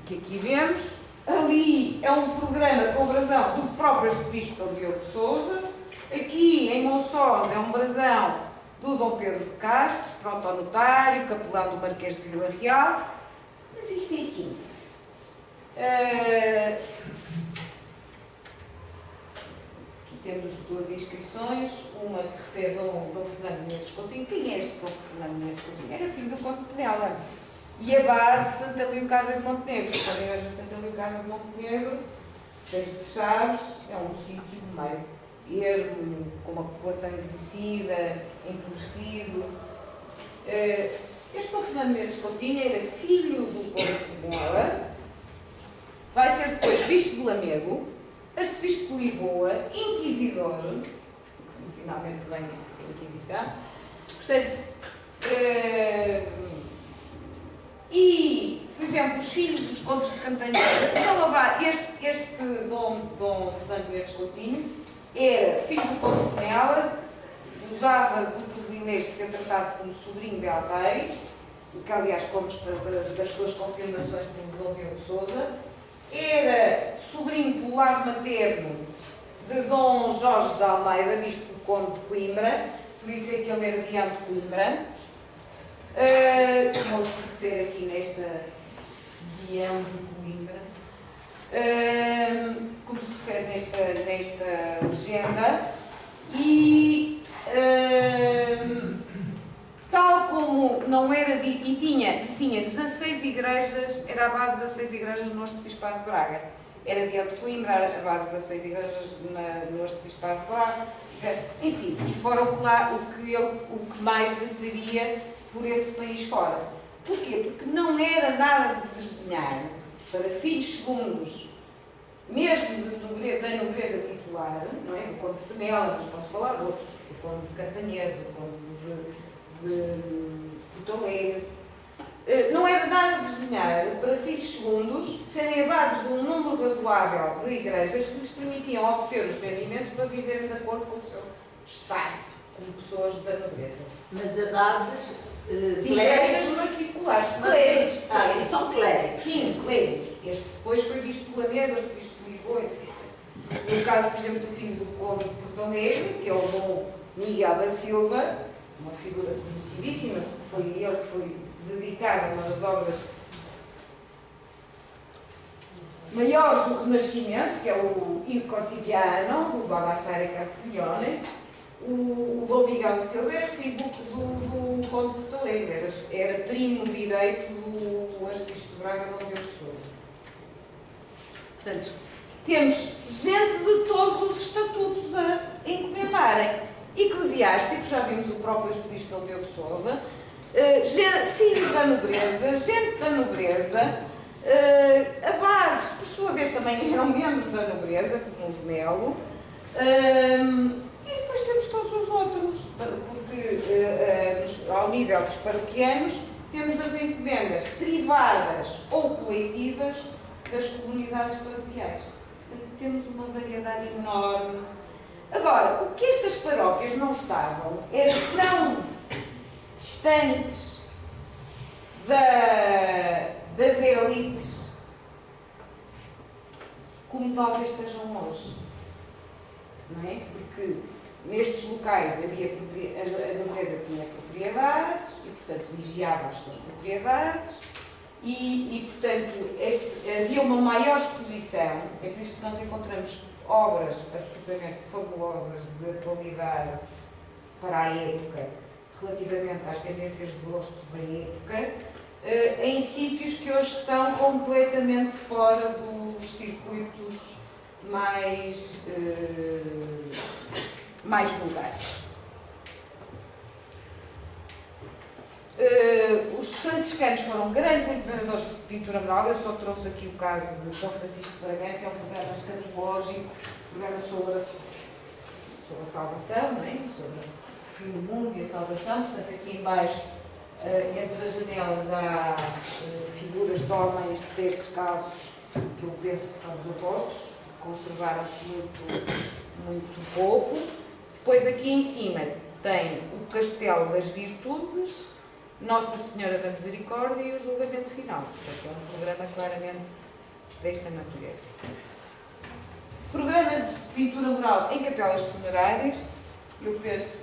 que aqui vemos. Ali é um programa com o brasão do próprio arcebispo Diogo de Sousa. Aqui em Monçós é um brasão do Dom Pedro de Castro, protonotário, capelão do Marquês de Vila Real. Mas isto é assim. Aqui temos duas inscrições, uma que refere a Dom Fernando Menezes Coutinho. Quem é este Dom Fernando Menezes Coutinho? Era filho do Conde de Penela e abade de Santa Leocádia de Montenegro. A igreja de Santa Leocádia de Montenegro, Tejo de Chaves, é um sítio meio ermo, com uma população envelhecida, empobrecido. Este Dom Fernando Menezes Coutinho era filho do Conde de Penela, vai ser depois bispo de Lamego, arcebispo de Lisboa, inquisidor, finalmente vem a Inquisição. Portanto, e, por exemplo, os filhos dos condes de Cantanheira são abade. Este Dom Fernando Menezes Coutinho era filho do Conde de Penela, usava do privilégio de ser tratado como sobrinho del rei, que aliás consta das suas confirmações pelo Dom Diogo de Sousa. Era sobrinho pelo lado materno de Dom Jorge de Almeida, bispo do Conde de Coimbra, por isso é que ele era deão de Coimbra. Como se refere aqui nesta deão de Coimbra, como se refere nesta legenda, e tal como não era dito, e tinha 16 igrejas, era abade de 16 igrejas no arcebispado de Braga. Era deão de Coimbra, abade de 16 igrejas no arcebispado de Braga, enfim, e fora o que mais deteria por esse país fora. Porquê? Porque não era nada de desdenhar para filhos segundos, mesmo da nobreza titular, não é? Do Conde de Penela, mas posso falar de outros, do Conde de Cantanhede, do Conde de Porto Alegre. Não era nada de desdenhar para filhos segundos serem abades de um número razoável de igrejas que lhes permitiam obter os rendimentos para viverem de acordo com o seu estado, como pessoas da nobreza. Mas abades De igrejas particulares, clérigos. São clérigos. Sim, clérigos. Este depois foi bispo de Lamego, bispo de Lisboa, etc. No caso, por exemplo, do filho do Conde de Porto Alegre, que é o Dom Miguel da Silva, uma figura conhecidíssima, foi ele que foi dedicado a uma das obras maiores do Renascimento, que é o Il Cortigiano, do Baldassare Castiglione. O Dom Miguel da Silva era filho do Conde de Porto Alegre, era primo direito do arcebispo de Braga, Dom Diogo de Sousa. Portanto, temos gente de todos os estatutos a encomendarem. Eclesiásticos, já vimos o próprio arcebispo Dom Diogo de Sousa, filhos da nobreza, gente da nobreza, abades, que por sua vez também eram membros da nobreza, como os Melo, e depois temos todos os outros, porque ao nível dos paroquianos temos as encomendas privadas ou coletivas das comunidades paroquiais. Portanto, temos uma variedade enorme. Agora, o que estas paróquias não estavam era tão distantes das elites como talvez estejam hoje. Não é? Porque nestes locais a nobreza tinha propriedades e, portanto, vigiava as suas propriedades e portanto, havia uma maior exposição. É por isso que nós encontramos obras absolutamente fabulosas de atualidade para a época, relativamente às tendências de gosto da época, em sítios que hoje estão completamente fora dos circuitos mais vulgares. Os franciscanos foram grandes encomendadores de pintura mural. Eu só trouxe aqui o caso de São Francisco de Bragança, é um programa escatológico, um programa sobre a salvação, não é? Sobre o fim do mundo e a salvação. Portanto, aqui em baixo, entre as janelas, há figuras de homens de pés descalços, que eu penso que são os apóstolos, conservaram-se muito pouco. Depois, aqui em cima, tem o Castelo das Virtudes, Nossa Senhora da Misericórdia e o Julgamento Final. Portanto, é um programa claramente desta natureza. Programas de pintura mural em capelas funerárias. Eu penso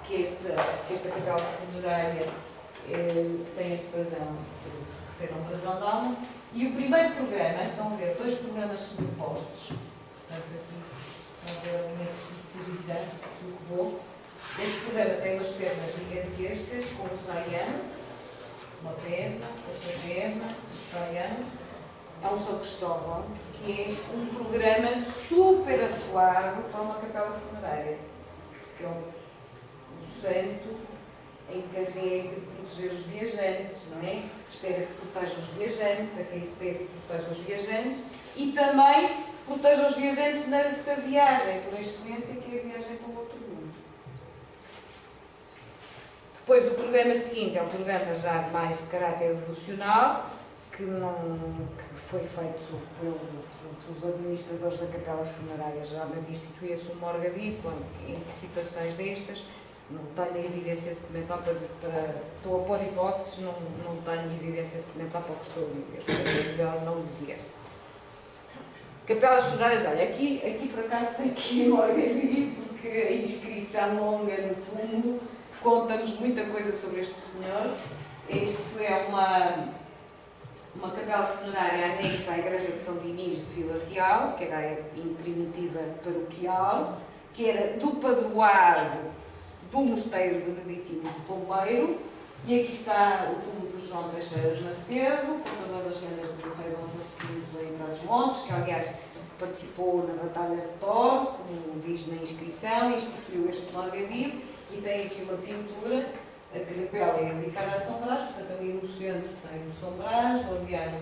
que esta capela funerária tem este brasão, que se refere a um brasão de alma. E o primeiro programa, estão a ver dois programas sobrepostos. Portanto, aqui estão a ver a linha de superposição do que vou. Este programa tem umas pernas gigantescas, com o saiano, uma perna, outra perna, o saiano. É um São Cristóvão, que é um programa super adequado para uma capela funerária. Porque é um santo encarregue de proteger os viajantes, não é? Que se espera que proteja os viajantes, a quem se espera que proteja os viajantes e também proteja os viajantes nessa viagem, por excelência, que é a viagem para o outro mundo. Depois, o programa seguinte é um programa já mais de caráter devocional, que foi feito pelos administradores da capela funerária. Geralmente instituía-se um morgadico em situações destas, Não tenho evidência documental estou a pôr hipóteses, não tenho evidência documental para o que estou a dizer. É melhor não dizer. Capelas funerárias, olha, aqui por acaso tem que ir organizar, porque a inscrição longa no túmulo conta-nos muita coisa sobre este senhor. Isto é uma capela funerária anexa à Igreja de São Dinis de Vila Real, que era em primitiva paroquial, que era do padroado do Mosteiro Beneditino de Pombeiro, e aqui está o túmulo de João Teixeira Macedo, portador das lendas do rei Dom Afonso V em Trás-os-Montes, que aliás participou na Batalha de Toro, como diz na inscrição, e instituiu este morgadio, e tem aqui uma pintura. A capela é dedicada a São Brás, portanto ali no centro tem o São Brás, rodeado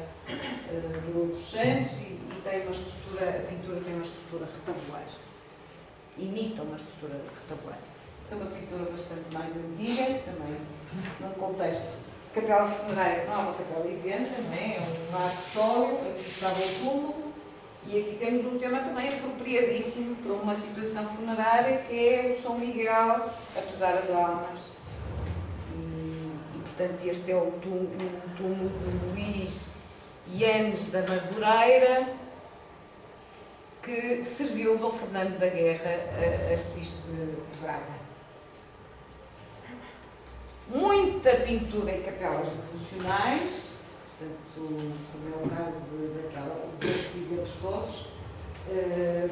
de outros santos, e tem uma estrutura, a pintura tem uma estrutura retabular. Imita uma estrutura retabular. Esta é uma pintura bastante mais antiga, também num contexto de capela funerária, não é uma capela isenta, também é um marco sólido, aqui estava o túmulo, e aqui temos um tema também apropriadíssimo para uma situação funerária, que é o São Miguel, apesar das almas. Portanto, este é o túmulo de Luís Yanes da Madureira, que serviu Dom Fernando da Guerra, arcebispo de Braga. Muita pintura em capelas devocionais, portanto, como é o caso destes exemplos todos.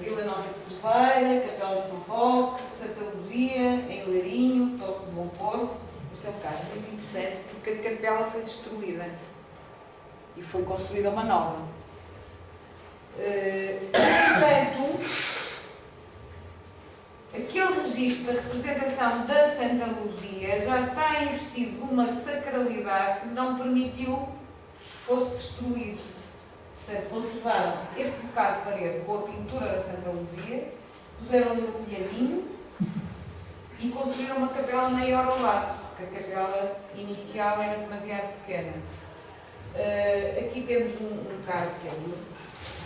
Vila Nova de Cerveira, Capela de São Roque, Santa Luzia, em Leirinho, Torre de Bom Porvo. Este é um caso muito interessante, porque a capela foi destruída e foi construída uma nova. Portanto, aquele registro da representação da Santa Luzia já está investido de uma sacralidade que não permitiu que fosse destruído. Portanto, conservaram este bocado de parede com a pintura da Santa Luzia, puseram-lhe o telhadinho e construíram uma capela maior ao lado, porque a capela inicial era demasiado pequena. Aqui temos um caso que é uma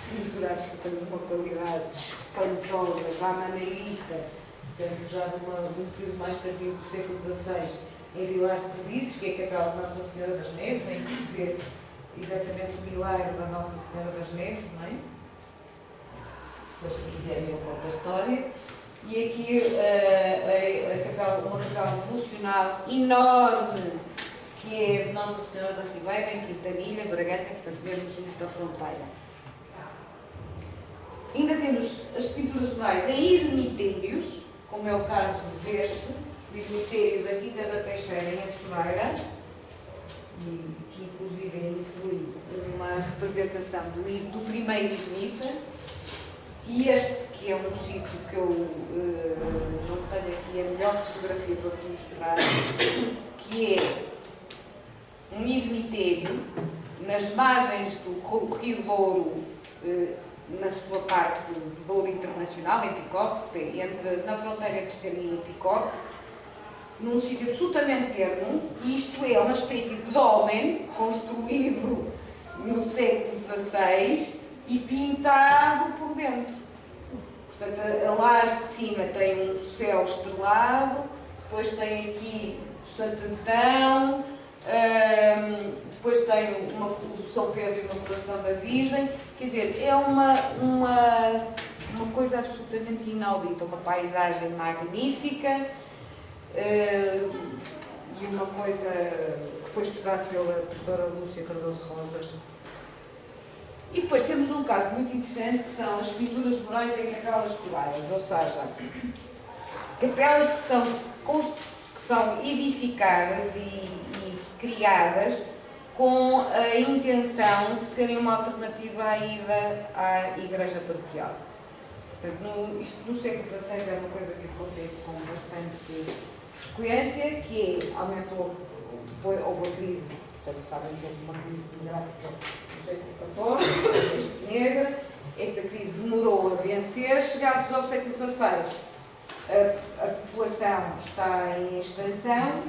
pintura absolutamente de uma qualidade espantosa, já maneirista, portanto já de um período mais tardio do século XVI, em Vilar de Perdizes, que é a capela de Nossa Senhora das Neves, em que se vê exatamente o milagre da Nossa Senhora das Neves, não é? Mas se quiserem eu conto a história. E aqui uma capela devocional enorme, que é de Nossa Senhora da Ribeira, em Quintanilha, Bragança, portanto mesmo junto da fronteira. Ainda temos as pinturas murais em ermitérios, como é o caso deste, o ermitério da Quinta da Peixeira, em Açoeira, que inclusive inclui uma representação do primeiro ermita, e este, que é um sítio que eu não tenho aqui a melhor fotografia para vos mostrar, que é um ermitério nas margens do Rio Douro, na sua parte do Douro Internacional, em Picote, na fronteira de Serrinha e Picote, num sítio absolutamente ermo, e isto é uma espécie de dolmen construído no século XVI e pintado por dentro. Portanto, a laje de cima tem um céu estrelado, depois tem aqui o Santo Antão, depois tem o São Pedro e o Coração da Virgem. Quer dizer, é uma coisa absolutamente inaudita, uma paisagem magnífica, e uma coisa que foi estudada pela professora Lúcia Cardoso Rosas. E depois temos um caso muito interessante, que são as pinturas murais em capelas corais, ou seja, capelas que são edificadas e criadas com a intenção de serem uma alternativa à ida à igreja paroquial. Portanto, isto no século XVI é uma coisa que acontece com bastante frequência, que aumentou, depois houve a crise, portanto sabem que houve uma crise demográfica no século XIV, peste negra. Esta crise demorou a vencer. Chegados ao século XVI, a população está em expansão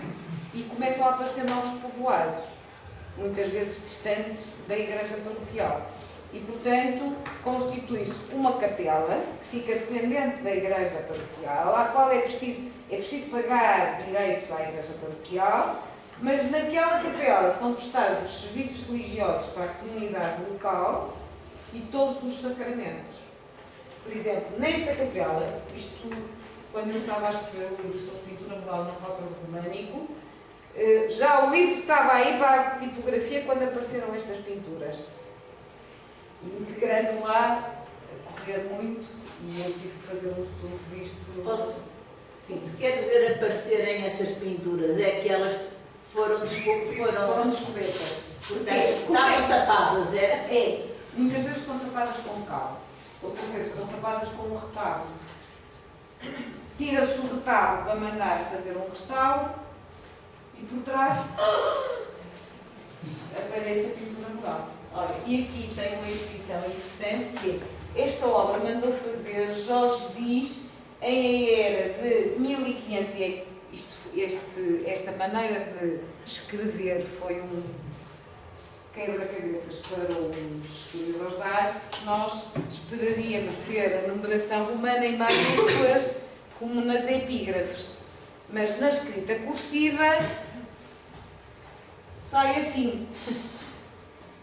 e começam a aparecer novos povoados, muitas vezes distantes da igreja paroquial. E, portanto, constitui-se uma capela que fica dependente da igreja paroquial, à qual é preciso é preciso pagar direitos à Igreja Paroquial, mas naquela capela são prestados os serviços religiosos para a comunidade local e todos os sacramentos. Por exemplo, nesta capela, isto, quando eu estava a escrever o livro sobre pintura mural na Rota do Românico, já o livro estava aí para a tipografia quando apareceram estas pinturas. Integrando lá, a correr muito, e eu tive que fazer um estudo disto. Posso? Sim. Quer dizer, aparecerem essas pinturas, é que elas foram descobertas. Portanto, estavam tapadas, era? É. Muitas vezes estão tapadas com cal, outras vezes estão tapadas com um retábulo. Tira-se o retábulo para mandar fazer um restauro e por trás aparece a pintura mural. Olha, e aqui tem uma inscrição interessante que é: esta obra mandou fazer Jorge Dias em era de 1500 e esta maneira de escrever foi um quebra-cabeças para os escribas da arte. Nós esperaríamos ver a numeração romana em maiúsculas como nas epígrafes, mas na escrita cursiva sai assim.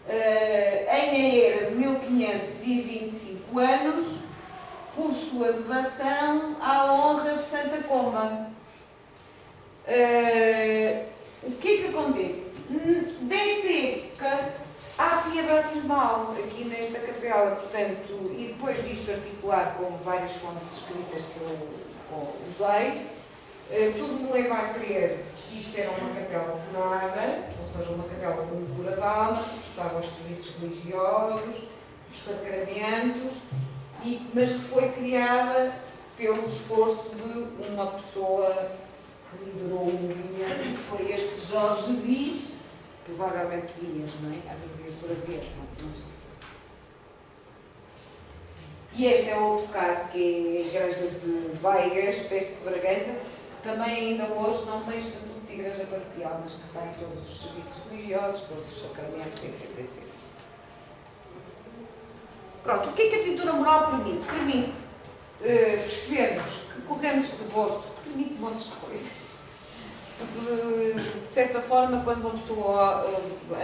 Em era de 1525 anos, por sua devoção à honra de Santa Comba. O que é que acontece? Desta época há aqui a batismal, aqui nesta capela, portanto, e depois disto articulado com várias fontes escritas que eu usei, tudo me leva a crer que isto era uma capela curada, ou seja, uma capela com cura de almas, que prestava os serviços religiosos, os sacramentos, mas que foi criada pelo esforço de uma pessoa que liderou o movimento, que foi este Jorge Dias, provavelmente Dias, não é? A Bíblia por haver, não sei. E este é outro caso, que é a igreja de Veigas, perto de Bragança, que também ainda hoje não tem estatuto de igreja paroquial, mas que tem todos os serviços religiosos, todos os sacramentos, etc, etc. Pronto, o que é que a pintura mural permite? Permite percebermos que correntes de gosto, permite montes de coisas. De certa forma, quando uma pessoa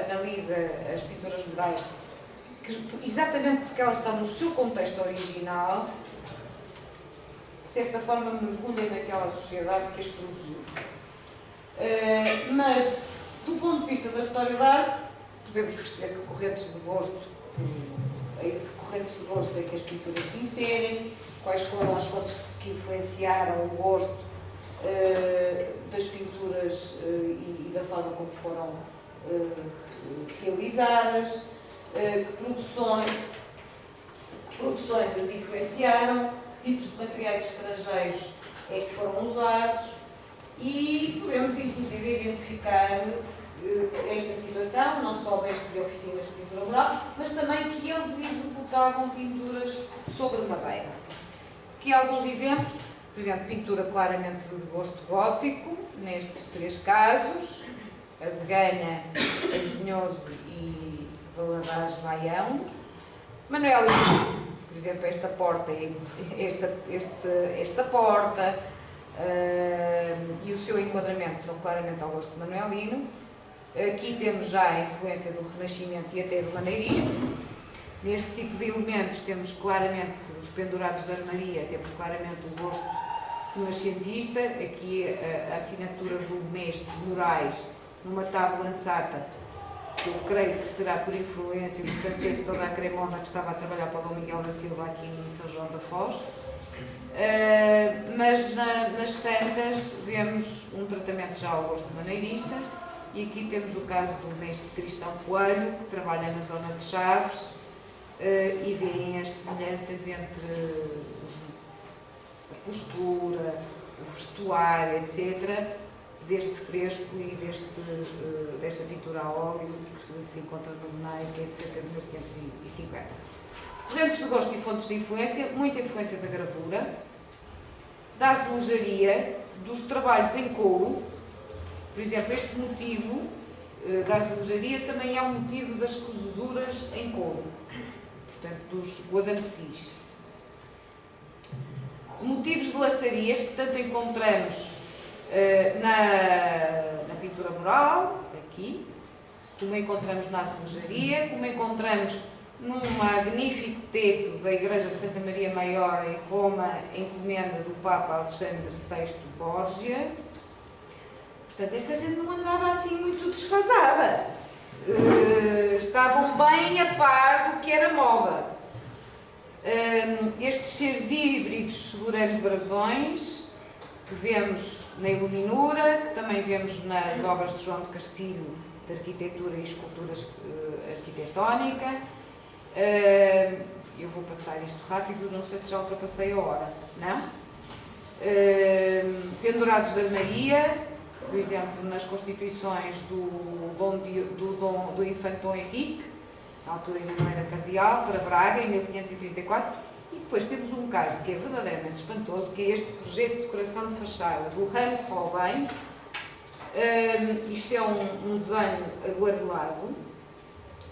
analisa as pinturas murais, exatamente porque elas estão no seu contexto original, de certa forma mergulha naquela sociedade que as produziu. Mas, do ponto de vista da história da arte, podemos perceber que correntes de gosto é que as pinturas se inserem, quais foram as fontes que influenciaram o gosto das pinturas e da forma como foram realizadas, que produções as influenciaram, que tipos de materiais estrangeiros é que foram usados, e podemos inclusive identificar esta situação, não só mestres e oficinas de pintura mural, mas também que eles executavam pinturas sobre madeira. Aqui há alguns exemplos, por exemplo, pintura claramente de gosto gótico, nestes três casos, a de Ganha, Azinhoso e Valadares Baião. Manuel, por exemplo, esta porta, esta porta e o seu enquadramento são claramente ao gosto manuelino. Aqui temos já a influência do Renascimento e até do maneirismo. Neste tipo de elementos temos claramente os pendurados de armaria, temos claramente o gosto renascentista. Aqui a assinatura do mestre Moraes numa tábua lançata, que eu creio que será por influência do Francesco da Cremona, que estava a trabalhar para o Dom Miguel da Silva aqui em São João da Foz. Mas nas santas vemos um tratamento já ao gosto maneirista, e aqui temos o caso do mestre Tristão Coelho, que trabalha na zona de Chaves, e veem as semelhanças entre a postura, o vestuário, etc., deste fresco e desta pintura a óleo que se encontra no Menai, que é de cerca de 1550. Correntes de gosto e fontes de influência, muita influência da gravura, da azulejaria, dos trabalhos em couro. Por exemplo, este motivo da azulejaria também é um motivo das cozeduras em couro, portanto, dos guadamecis. motivos de laçarias que tanto encontramos na pintura mural, aqui, como encontramos na azulejaria, como encontramos num magnífico teto da Igreja de Santa Maria Maior em Roma, encomenda do Papa Alexandre VI Borgia. Portanto, esta gente não andava assim muito desfasada. Estavam bem a par do que era moda. Estes seres híbridos segurando brasões, que vemos na iluminura, que também vemos nas obras de João de Castilho, de arquitetura e escultura arquitetónica. Eu vou passar isto rápido, não sei se já ultrapassei a hora, não? Pendurados de armaria, por exemplo, nas constituições do infante Dom Henrique, na altura ainda não era cardeal, para Braga, em 1534, e depois temos um caso que é verdadeiramente espantoso, que é este projeto de decoração de fachada do Hans Holbein. Isto é um desenho aguarelado,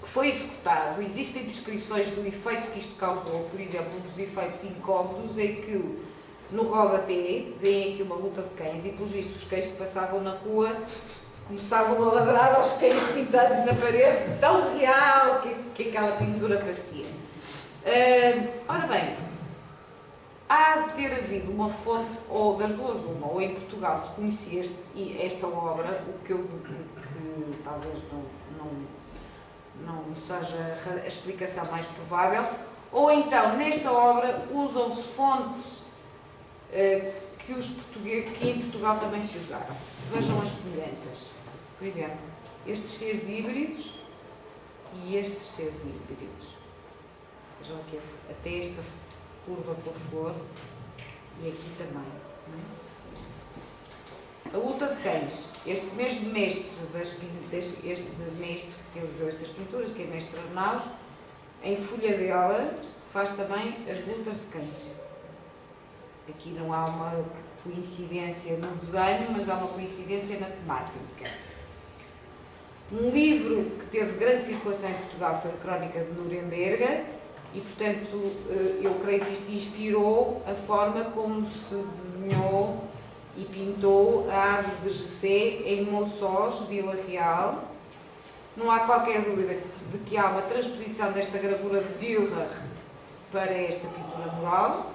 que foi executado. Existem descrições do efeito que isto causou. Por exemplo, um dos efeitos incómodos é que no rodapé vem aqui uma luta de cães e, pelos vistos, os cães que passavam na rua começavam a ladrar aos cães pintados na parede, tão real que aquela pintura parecia. Ora bem, há de ter havido uma fonte, ou das duas uma, ou em Portugal se conhecia esta obra, o que eu que talvez não seja a explicação mais provável, ou então nesta obra usam-se fontes que em Portugal também se usaram. Vejam as semelhanças. Por exemplo, estes seres híbridos e estes seres híbridos. Vejam aqui até esta curva pela flor e aqui também. Não é? A luta de cães. Este mesmo mestre que realizou estas pinturas, que é mestre Arnaus, em folha dela faz também as lutas de cães. Aqui não há uma coincidência no desenho, mas há uma coincidência na temática. Um livro que teve grande circulação em Portugal foi a Crónica de Nuremberg e, portanto, eu creio que isto inspirou a forma como se desenhou e pintou a árvore de Gessé em Monçós, Vila Real. Não há qualquer dúvida de que há uma transposição desta gravura de Dürer para esta pintura mural,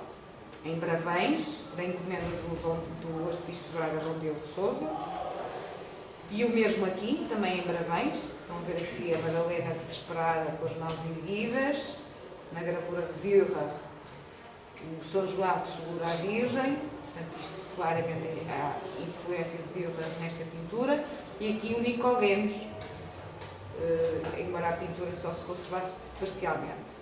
em Bravães, da encomenda do arcebispo de Braga, Dom Diogo de Sousa. E o mesmo aqui, também em Bravães. Estão a ver aqui a Madalena desesperada com as mãos erguidas. Na gravura de Dürer, o São João que segura a Virgem. Portanto, isto claramente há influência de Dürer nesta pintura. E aqui o Nicodemos, embora a pintura só se conservasse parcialmente.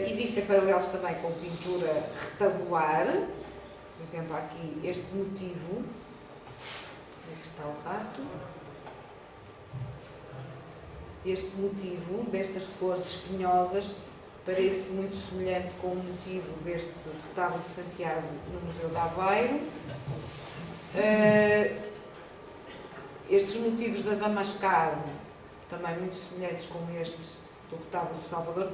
Existem paralelos também com pintura retabular. Por exemplo, há aqui este motivo. Aqui está o rato. Este motivo destas flores espinhosas parece muito semelhante com o motivo deste retábulo de Santiago no Museu de Aveiro. Estes motivos da Damascado, também muito semelhantes com estes do retábulo do Salvador.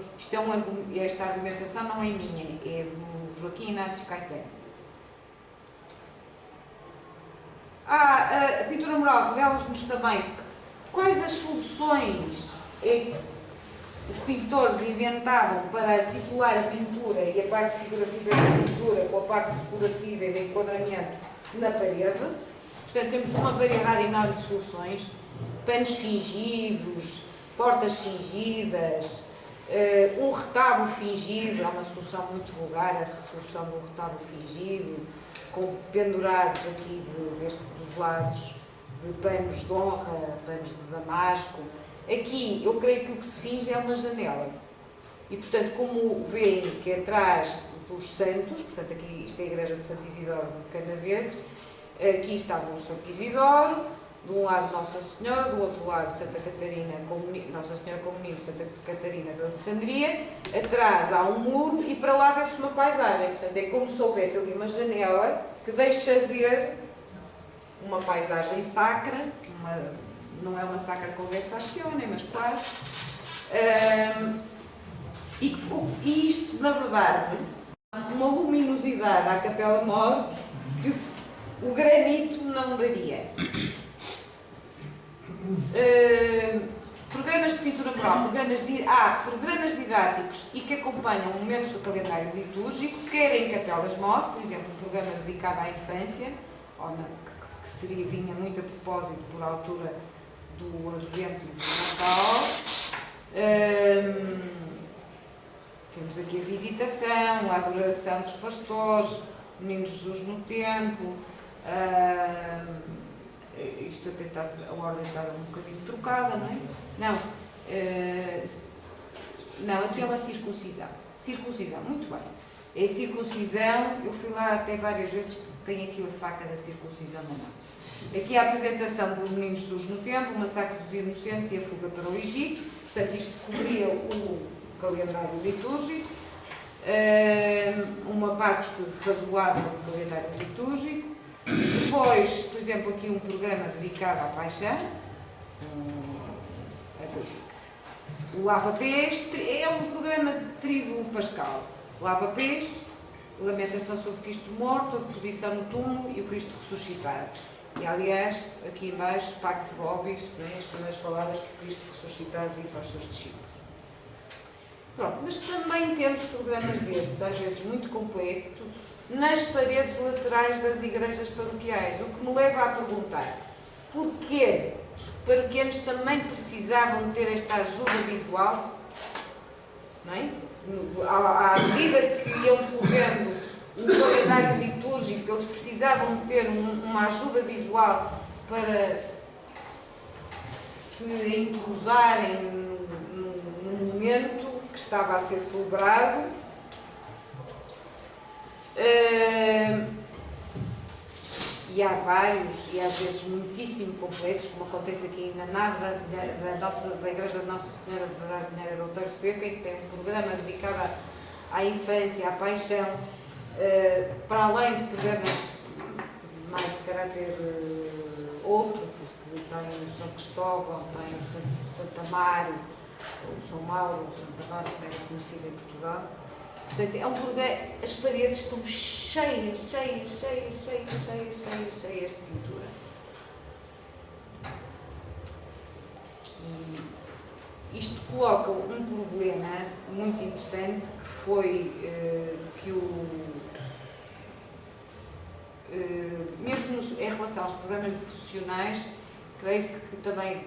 Esta argumentação não é minha, é do Joaquim Inácio Caetano. A pintura mural revela-nos também quais as soluções os pintores inventavam para articular a pintura e a parte figurativa da pintura com a parte decorativa e de enquadramento na parede. Portanto, temos uma variedade enorme de soluções, panos fingidos, portas fingidas, um retábulo fingido, é uma solução muito vulgar, a solução do retábulo fingido, com pendurados aqui dos lados de panos de honra, panos de damasco. Aqui, eu creio que o que se finge é uma janela. E, portanto, como veem que atrás dos santos, portanto, aqui isto é a igreja de Santo Isidoro de Canaveses, aqui estava o Santo Isidoro, de um lado Nossa Senhora, do outro lado Santa Catarina, Nossa Senhora com o menino, Santa Catarina de Alexandria. Atrás há um muro e para lá vê-se uma paisagem. Portanto, é como se houvesse ali uma janela que deixa ver uma paisagem sacra, não é uma sacra conversazione, mas quase. E isto, na verdade, uma luminosidade à Capela Mor que o granito não daria. Programas de pintura mural, programas didáticos e que acompanham momentos do calendário litúrgico, quer em Capelas Mor, por exemplo, um programa dedicado à infância, que vinha muito a propósito por altura do Advento e do Natal. Temos aqui a visitação, a adoração dos pastores, o Menino Jesus no templo. Isto até está, a ordem está um bocadinho trocada, não é? Não, aqui é uma circuncisão. Circuncisão, muito bem. É circuncisão, eu fui lá até várias vezes, tenho aqui a faca da circuncisão na mão. Aqui a apresentação do Menino Jesus no templo, o massacre dos inocentes e a fuga para o Egito. Portanto, isto cobria o calendário litúrgico. Uma parte razoável do calendário litúrgico. Depois, por exemplo, aqui um programa dedicado à paixão. O Lava-Pés é um programa de Tríduo Pascal. Lava-Pés, lamentação sobre Cristo morto, a deposição no túmulo e o Cristo ressuscitado. E, aliás, aqui embaixo, Pax Vobis, as primeiras palavras que o Cristo ressuscitado disse aos seus discípulos. Pronto, mas também temos programas destes, às vezes muito completos, nas paredes laterais das igrejas paroquiais, o que me leva a perguntar, porquê os paroquianos também precisavam ter esta ajuda visual? Não é? À medida que iam decorrendo o calendário litúrgico, eles precisavam ter uma ajuda visual para se entrosarem no momento que estava a ser celebrado. E há vários, e às vezes muitíssimo completos, como acontece aqui na nave da Igreja de Nossa Senhora de Brasileira Doutor Seca, em que tem um programa dedicado à infância, à paixão, para além de programas mais de caráter outro, porque tem o São Cristóvão, tem o Santo Amaro, o São Mauro, o Santo Amaro, que é conhecido em Portugal. Portanto, é um programa, as paredes estão cheias de pintura. E isto coloca um problema muito interessante, que foi que mesmo em relação aos programas devocionais, creio que também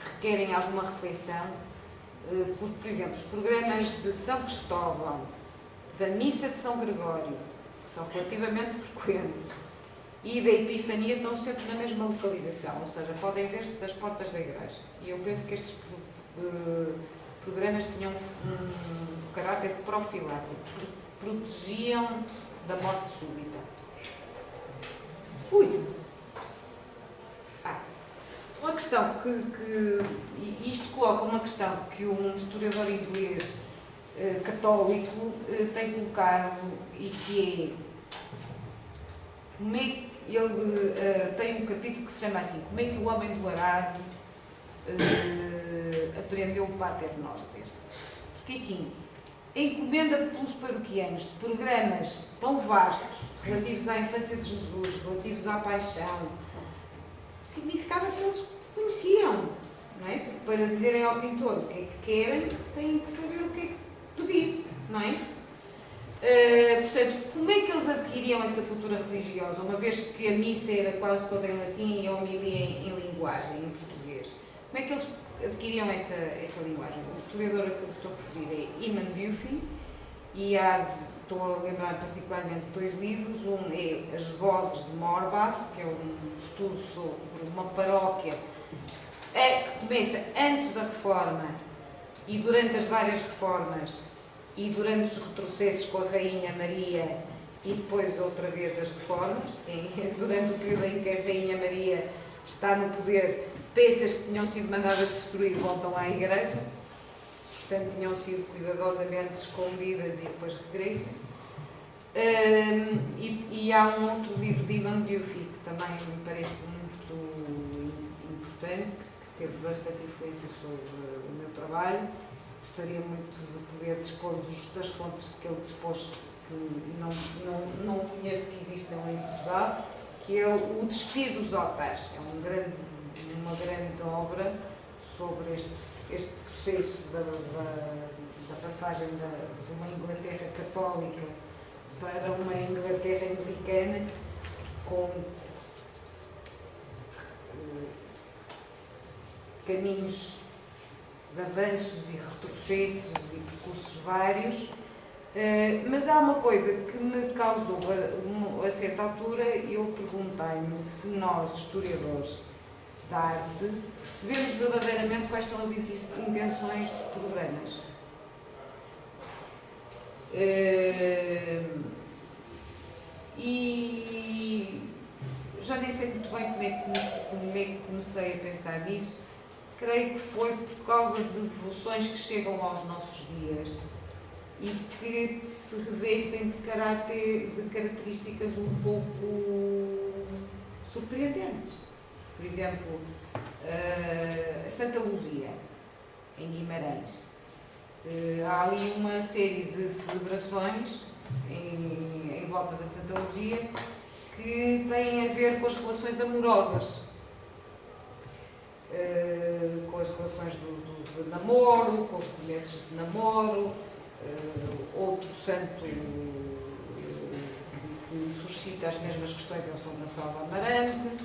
requerem alguma reflexão, por exemplo, os programas de São Cristóvão, da Missa de São Gregório, que são relativamente frequentes, e da Epifania estão sempre na mesma localização, ou seja, podem ver-se das portas da igreja. E eu penso que estes programas tinham um caráter profilático, protegiam da morte súbita. Uma questão e isto coloca uma questão que um historiador inglês católico tem colocado, e que é como é que ele tem um capítulo que se chama assim: como é que o homem do arado aprendeu o Pater Noster. Porque assim, a encomenda pelos paroquianos de programas tão vastos relativos à infância de Jesus, relativos à paixão, significava que eles conheciam, não é? Porque para dizerem ao pintor o que é que querem, têm que saber o que é que pedir, não é? Portanto, como é que eles adquiriam essa cultura religiosa, uma vez que a missa era quase toda em latim e a homilia em linguagem, em português? Como é que eles adquiriam essa linguagem? O historiador a que eu estou a referir é Eamon Duffy, e estou a lembrar particularmente de dois livros. Um é As Vozes de Morbath, que é um estudo sobre uma paróquia que começa antes da Reforma e durante as várias reformas, e durante os retrocessos com a Rainha Maria e depois outra vez as reformas. Durante o período em que a Rainha Maria está no poder, peças que tinham sido mandadas destruir voltam à Igreja, portanto tinham sido cuidadosamente escondidas e depois regressam. E há um outro livro de Eamon Duffy que também me parece muito importante, que teve bastante influência sobre o meu trabalho, gostaria muito de poder dispor das fontes que ele dispôs, que não conheço que existem em Portugal, que é o Despir dos Hotéis. É uma grande obra sobre este processo da passagem de uma Inglaterra católica para uma Inglaterra anglicana, com caminhos de avanços e retrocessos e percursos vários, mas há uma coisa que me causou, a certa altura, eu perguntei-me se nós, historiadores da arte, percebemos verdadeiramente quais são as intenções dos programas. E já nem sei muito bem como é que comecei a pensar nisso. Creio que foi por causa de devoções que chegam aos nossos dias e que se revestem de características um pouco surpreendentes. Por exemplo, a Santa Luzia, em Guimarães. Há ali uma série de celebrações em volta da Santa Luzia que têm a ver com as relações amorosas, com as relações de namoro, com os começos de namoro. Outro santo que suscita as mesmas questões é o São Gonçalo Amarante.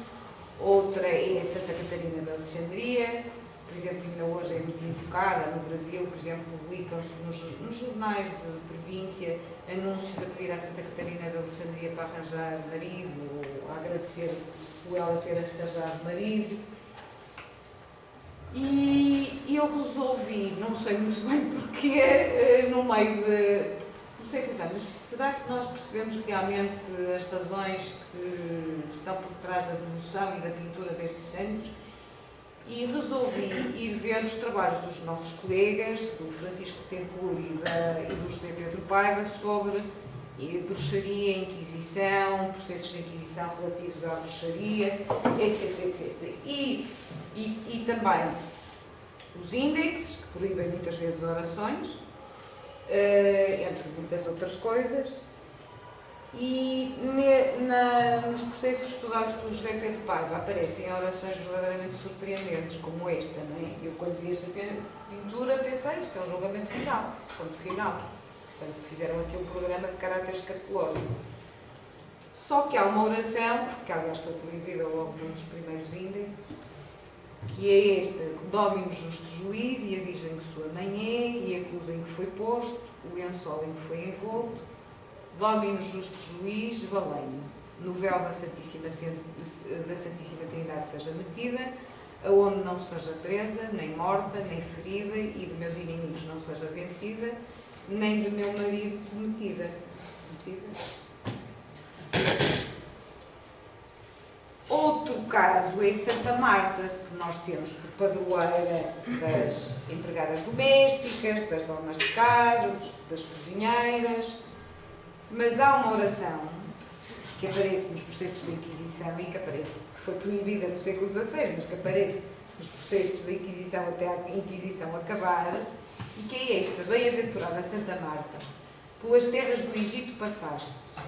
Outra é a Santa Catarina de Alexandria. Por exemplo, ainda hoje é muito invocada no Brasil. Por exemplo, publicam-se nos jornais de província anúncios a pedir à Santa Catarina de Alexandria para arranjar marido, ou a agradecer por ela ter arranjado marido. E eu resolvi, não sei muito bem porquê, no meio de... comecei a pensar, mas será que nós percebemos realmente as razões que estão por trás da devoção e da pintura destes santos? E resolvi ir ver os trabalhos dos nossos colegas, do Francisco Tencourt e do José Pedro Paiva, sobre bruxaria, Inquisição, processos de Inquisição relativos à bruxaria, etc, etc. E também os índices, que proíbem muitas vezes orações, entre muitas outras coisas. E nos processos estudados pelo José Pedro Paiva aparecem orações verdadeiramente surpreendentes, como esta, não é? Eu, quando vi esta pintura, pensei, isto é um julgamento final, ponto final. Portanto, fizeram aqui um programa de caráter escatológico. Só que há uma oração, que aliás foi proibida logo num dos primeiros índices, que é esta: Dominus justo juiz, e a Virgem que sua mãe é, e a cruz em que foi posto, o lençol em que foi envolto, Dominus justo juiz, valei-me. No véu da Santíssima Trindade seja metida, aonde não seja presa, nem morta, nem ferida, e de meus inimigos não seja vencida, nem de meu marido cometida. Outro caso é Santa Marta, que nós temos por padroeira das empregadas domésticas, das donas de casa, das cozinheiras. Mas há uma oração que aparece nos processos da Inquisição e que foi proibida no século XVI, mas que aparece nos processos da Inquisição até a Inquisição acabar, e que é esta: Bem-aventurada Santa Marta, pelas terras do Egito passastes,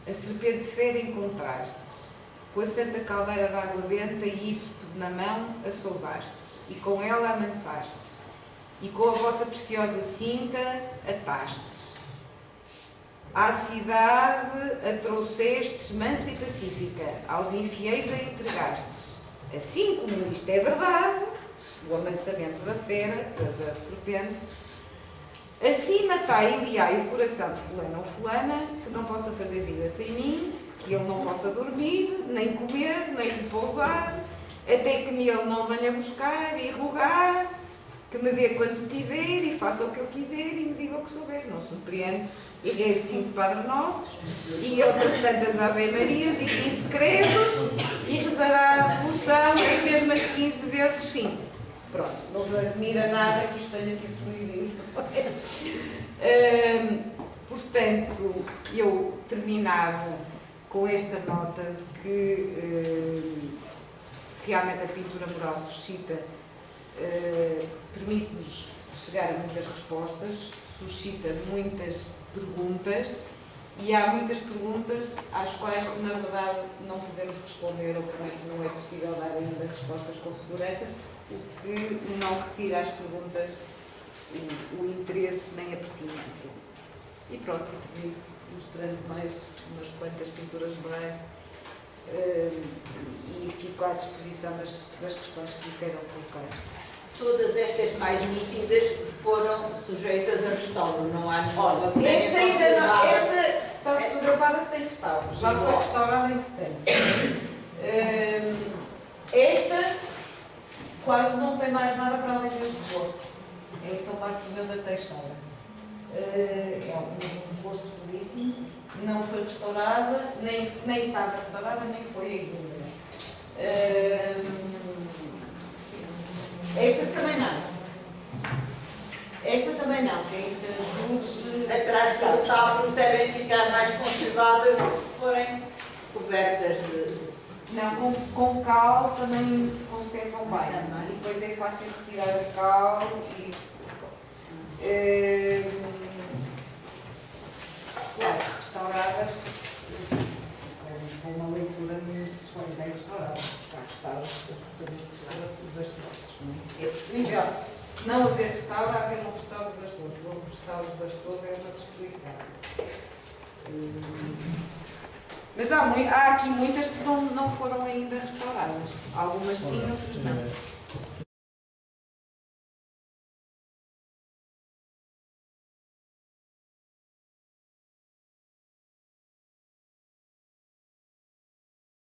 a serpente fera encontrastes, com a santa caldeira de água benta e isso na mão a soldastes, e com ela amansastes, e com a vossa preciosa cinta atastes. À cidade a trouxestes mansa e pacífica, aos infiéis a entregastes. Assim como isto é verdade, o amansamento da fera, da serpente, assim matai e liai o coração de fulano ou fulana, que não possa fazer vida sem mim, que ele não possa dormir, nem comer, nem repousar, até que me ele não venha buscar e rogar, que me dê quanto tiver e faça o que eu quiser e me diga o que souber. Não surpreende. E reze 15 Padre Nossos e outras tantas Ave Marias e 15 credos e rezará a devoção as mesmas 15 vezes fim. Pronto, não vos admira nada que isto tenha sido proibido. Portanto, eu terminava com esta nota de que realmente a pintura moral suscita, permite-nos chegar a muitas respostas, suscita muitas perguntas e há muitas perguntas às quais, na verdade, não podemos responder ou pelo menos não é possível dar ainda respostas com segurança, o que não retira às perguntas o interesse nem a pertinência. E pronto, mostrando mais umas quantas pinturas murais e fico à disposição das questões que me queiram colocar. Todas estas mais nítidas foram sujeitas a restauro, não há nenhuma que tenha Esta ainda não, conservado. esta está fotografada sem restauro, já foi restaurada entretanto. Esta quase não tem mais nada para além deste rosto. É em São Martinho da Teixeira. É um rosto belíssimo, não foi restaurada, nem estava restaurada, nem foi ainda. Estas também não. Esta também não, que é em Sanjures. Atrás dos retábulos devem ficar mais conservadas do que se forem cobertas de... Não, com cal também se conservam bem. Também. E depois é fácil retirar a cal e... claro, restauradas com uma leitura muito se forem bem restauradas. Está restauradas absolutamente desastrosos. É possível não haver restauro, haver um restauro desastroso. Um restauro desastroso é uma destruição. Mas há aqui muitas que não foram ainda restauradas. Algumas sim, outras não.